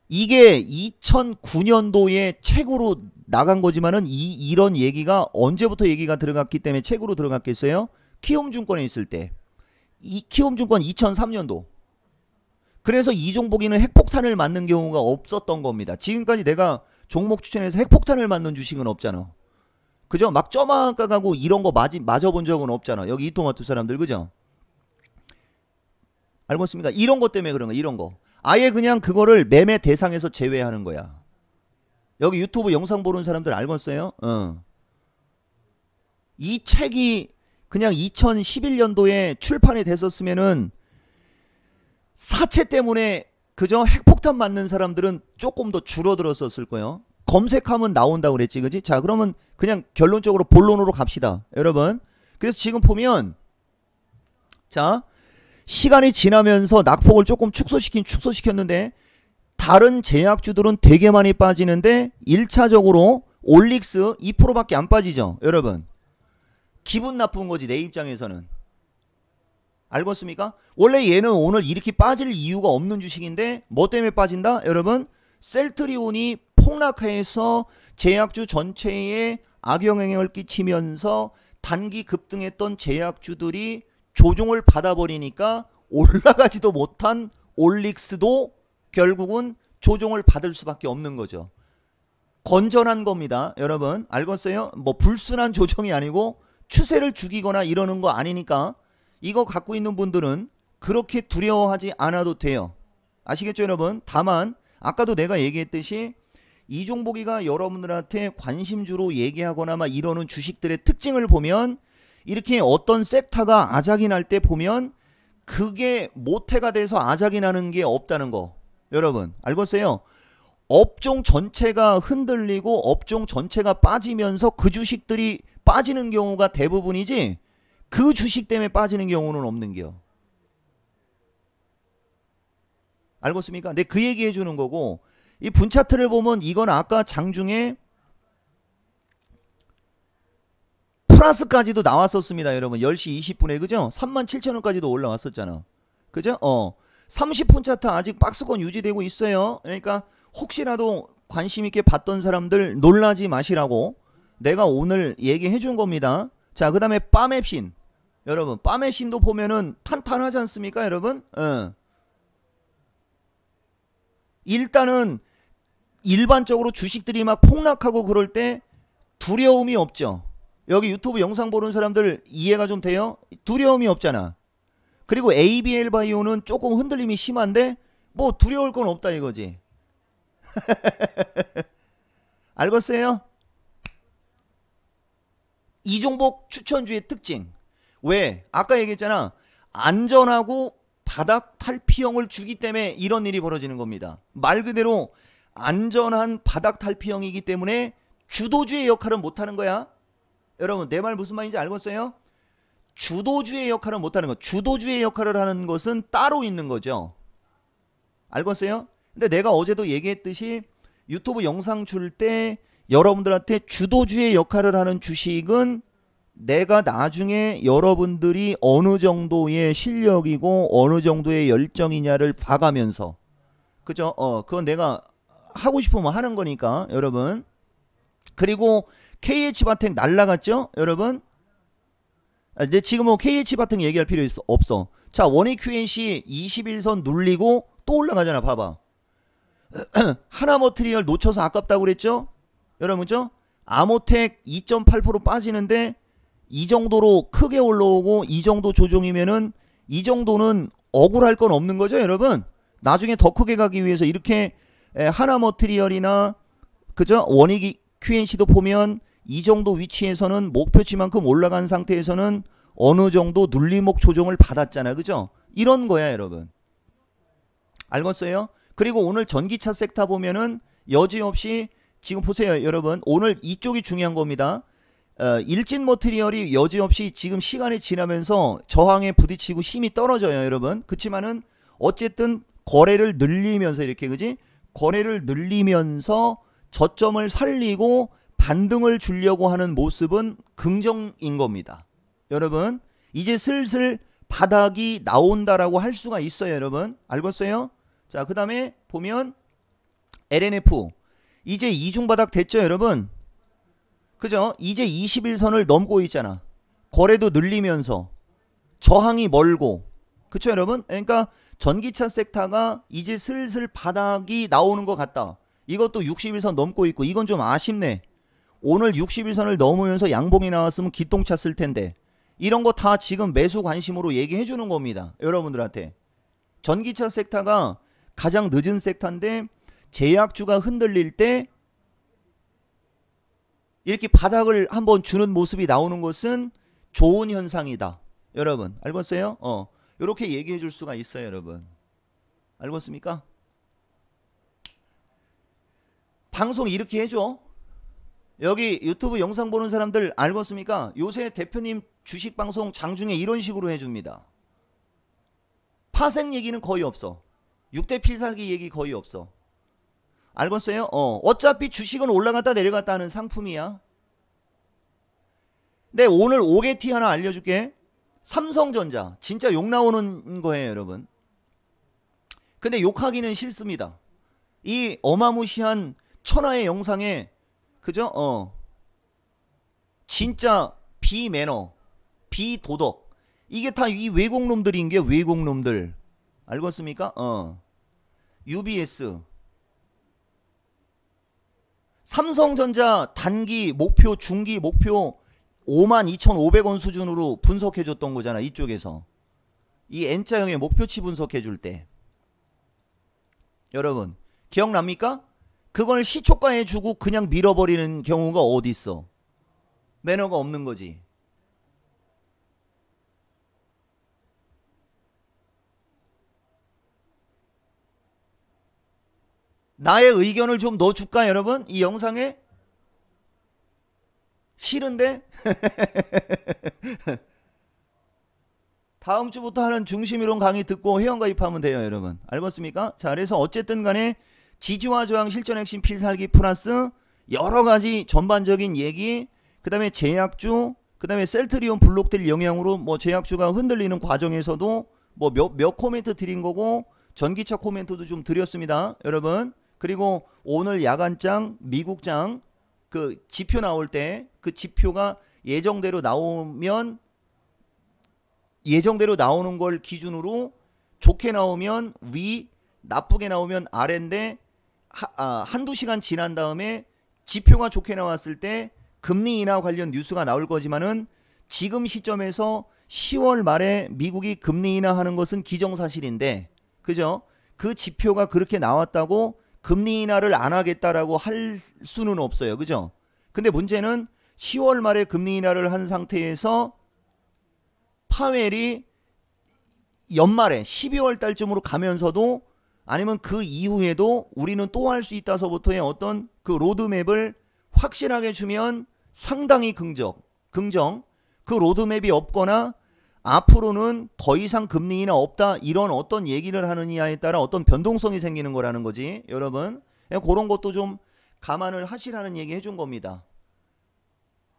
이게 2009년도에 책으로 나간 거지만은 이런 얘기가 언제부터 얘기가 들어갔기 때문에 책으로 들어갔겠어요? 키움증권에 있을 때. 이 키움증권 2003년도. 그래서 이종복이는 핵폭탄을 맞는 경우가 없었던 겁니다. 지금까지 내가 종목 추천해서 핵폭탄을 맞는 주식은 없잖아. 그죠? 막 점아까 가고 이런 거 맞아본 적은 없잖아. 여기 이토마토 사람들, 그죠? 알고 있습니까? 이런 것 때문에 그런 거야. 이런 거. 아예 그냥 그거를 매매 대상에서 제외하는 거야. 여기 유튜브 영상 보는 사람들 알겠어요? 이 책이 그냥 2011년도에 출판이 됐었으면은 사채 때문에 그저 핵폭탄 맞는 사람들은 조금 더 줄어들었었을 거예요. 검색하면 나온다고 그랬지, 그지? 자, 그러면 그냥 결론적으로 본론으로 갑시다, 여러분. 그래서 지금 보면 자, 시간이 지나면서 낙폭을 조금 축소시켰는데 다른 제약주들은 되게 많이 빠지는데 1차적으로 올릭스 2%밖에 안 빠지죠, 여러분. 기분 나쁜 거지 내 입장에서는. 알겠습니까? 원래 얘는 오늘 이렇게 빠질 이유가 없는 주식인데 뭐 때문에 빠진다? 여러분, 셀트리온이 폭락해서 제약주 전체에 악영향을 끼치면서 단기 급등했던 제약주들이 조종을 받아버리니까 올라가지도 못한 올릭스도 결국은 조종을 받을 수밖에 없는 거죠. 건전한 겁니다, 여러분. 알겠어요? 뭐 불순한 조정이 아니고 추세를 죽이거나 이러는 거 아니니까 이거 갖고 있는 분들은 그렇게 두려워하지 않아도 돼요. 아시겠죠, 여러분? 다만 아까도 내가 얘기했듯이 이종복이가 여러분들한테 관심주로 얘기하거나 막 이러는 주식들의 특징을 보면 이렇게 어떤 섹터가 아작이 날 때 보면 그게 모태가 돼서 아작이 나는 게 없다는 거. 여러분 알겠어요? 업종 전체가 흔들리고 업종 전체가 빠지면서 그 주식들이 빠지는 경우가 대부분이지 그 주식 때문에 빠지는 경우는 없는겨. 알겠습니까? 내 그 얘기 해주는 거고, 이 분차트를 보면 이건 아까 장중에 플러스까지도 나왔었습니다, 여러분. 10시 20분에, 그죠? 37,000원까지도 올라왔었잖아. 그죠? 30분 차트 아직 박스권 유지되고 있어요. 그러니까 혹시라도 관심 있게 봤던 사람들 놀라지 마시라고 내가 오늘 얘기해 준 겁니다. 자, 그 다음에 빠맵신. 여러분, 빠맵신도 보면은 탄탄하지 않습니까, 여러분? 일단은 일반적으로 주식들이 막 폭락하고 그럴 때 두려움이 없죠. 여기 유튜브 영상 보는 사람들 이해가 좀 돼요? 두려움이 없잖아. 그리고 ABL 바이오는 조금 흔들림이 심한데 뭐 두려울 건 없다 이거지. 알겠어요? 이종복 추천주의 특징. 왜? 아까 얘기했잖아. 안전하고 바닥 탈피형을 주기 때문에 이런 일이 벌어지는 겁니다. 말 그대로 안전한 바닥 탈피형이기 때문에 주도주의 역할은 못하는 거야. 여러분 내 말 무슨 말인지 알겠어요? 주도주의 역할은 못하는 거. 주도주의 역할을 하는 것은 따로 있는 거죠. 알겠어요? 근데 내가 어제도 얘기했듯이 유튜브 영상 줄 때 여러분들한테 주도주의 역할을 하는 주식은 내가 나중에 여러분들이 어느 정도의 실력이고 어느 정도의 열정이냐를 봐가면서, 그죠? 그건 내가 하고 싶으면 하는 거니까 여러분. 그리고 KH바텍 날라갔죠 여러분? 이제 지금 뭐 KH바텍 얘기할 필요 없어. 자, 원익 QNC 21선 눌리고 또 올라가잖아. 봐봐. 하나머트리얼 놓쳐서 아깝다고 그랬죠 여러분죠? 아모텍 2.8% 빠지는데 이 정도로 크게 올라오고 이 정도 조정이면은 이 정도는 억울할 건 없는 거죠 여러분. 나중에 더 크게 가기 위해서 이렇게 하나머트리얼이나 그죠? 원익 QNC도 보면 이 정도 위치에서는 목표치만큼 올라간 상태에서는 어느 정도 눌림목 조정을 받았잖아. 그죠? 이런 거야 여러분. 알겠어요? 그리고 오늘 전기차 섹터 보면은 여지없이 지금 보세요 여러분. 오늘 이쪽이 중요한 겁니다. 일진 머티리얼이 여지없이 지금 시간이 지나면서 저항에 부딪히고 힘이 떨어져요 여러분. 그치만은 어쨌든 거래를 늘리면서 이렇게 그지? 거래를 늘리면서 저점을 살리고 반등을 주려고 하는 모습은 긍정인 겁니다. 여러분 이제 슬슬 바닥이 나온다라고 할 수가 있어요 여러분. 알겠어요? 자, 그 다음에 보면 LNF 이제 이중바닥 됐죠 여러분. 그죠? 이제 21선을 넘고 있잖아. 거래도 늘리면서 저항이 멀고, 그쵸 여러분? 그러니까 전기차 섹터가 이제 슬슬 바닥이 나오는 것 같다. 이것도 61선 넘고 있고 이건 좀 아쉽네. 오늘 61선을 넘으면서 양봉이 나왔으면 기똥찼을 텐데. 이런 거 다 지금 매수 관심으로 얘기해 주는 겁니다 여러분들한테. 전기차 섹터가 가장 늦은 섹터인데 제약주가 흔들릴 때 이렇게 바닥을 한번 주는 모습이 나오는 것은 좋은 현상이다 여러분. 알겠어요? 이렇게 얘기해 줄 수가 있어요 여러분. 알겠습니까? 방송 이렇게 해줘. 여기 유튜브 영상 보는 사람들 알겠습니까? 요새 대표님 주식 방송 장중에 이런 식으로 해줍니다. 파생 얘기는 거의 없어. 6대 필살기 얘기 거의 없어. 알겠어요? 어차피 주식은 올라갔다 내려갔다 하는 상품이야. 네, 오늘 오게티 하나 알려줄게. 삼성전자 진짜 욕 나오는 거예요 여러분. 근데 욕하기는 싫습니다. 이 어마무시한 천하의 영상에 그죠? 진짜 비매너 비도덕 이게 다 이 외국놈들인 게 외국놈들. 알겠습니까? UBS 삼성전자 단기 목표 중기 목표 52,500원 수준으로 분석해 줬던 거잖아 이쪽에서. 이 N자형의 목표치 분석해 줄 때 여러분 기억납니까? 그걸 시초가에 주고 그냥 밀어버리는 경우가 어디 있어. 매너가 없는 거지. 나의 의견을 좀 넣어줄까 여러분? 이 영상에? 싫은데? 다음 주부터 하는 중심이론 강의 듣고 회원가입하면 돼요 여러분. 알겠습니까? 자, 그래서 어쨌든 간에 지지와 저항 실전 핵심 필살기 플러스 여러가지 전반적인 얘기, 그 다음에 제약주, 그 다음에 셀트리온 블록들 영향으로 뭐 제약주가 흔들리는 과정에서도 뭐 몇 코멘트 드린 거고 전기차 코멘트도 좀 드렸습니다 여러분. 그리고 오늘 야간장 미국장 그 지표 나올 때 그 지표가 예정대로 나오면 예정대로 나오는 걸 기준으로 좋게 나오면 위, 나쁘게 나오면 아래인데 한두 시간 지난 다음에 지표가 좋게 나왔을 때 금리 인하 관련 뉴스가 나올 거지만은 지금 시점에서 10월 말에 미국이 금리 인하하는 것은 기정사실인데 그죠? 그 지표가 그렇게 나왔다고 금리 인하를 안 하겠다라고 할 수는 없어요. 그죠? 근데 문제는 10월 말에 금리 인하를 한 상태에서 파웰이 연말에 12월 달쯤으로 가면서도 아니면 그 이후에도 우리는 또 할 수 있다서부터의 어떤 그 로드맵을 확실하게 주면 상당히 긍정. 그 로드맵이 없거나 앞으로는 더 이상 금리 인하 없다 이런 어떤 얘기를 하느냐에 따라 어떤 변동성이 생기는 거라는 거지. 여러분 그런 것도 좀 감안을 하시라는 얘기 해준 겁니다.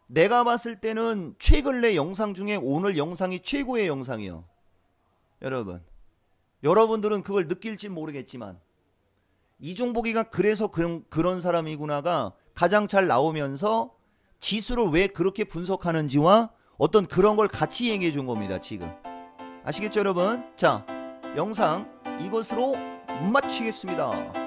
내가 봤을 때는 최근래 영상 중에 오늘 영상이 최고의 영상이요. 여러분들은 그걸 느낄지 모르겠지만 이종복이가 그래서 그런 사람이구나가 가장 잘 나오면서 지수를 왜 그렇게 분석하는지와 어떤 그런 걸 같이 얘기해 준 겁니다. 지금 아시겠죠 여러분? 자, 영상 이것으로 마치겠습니다.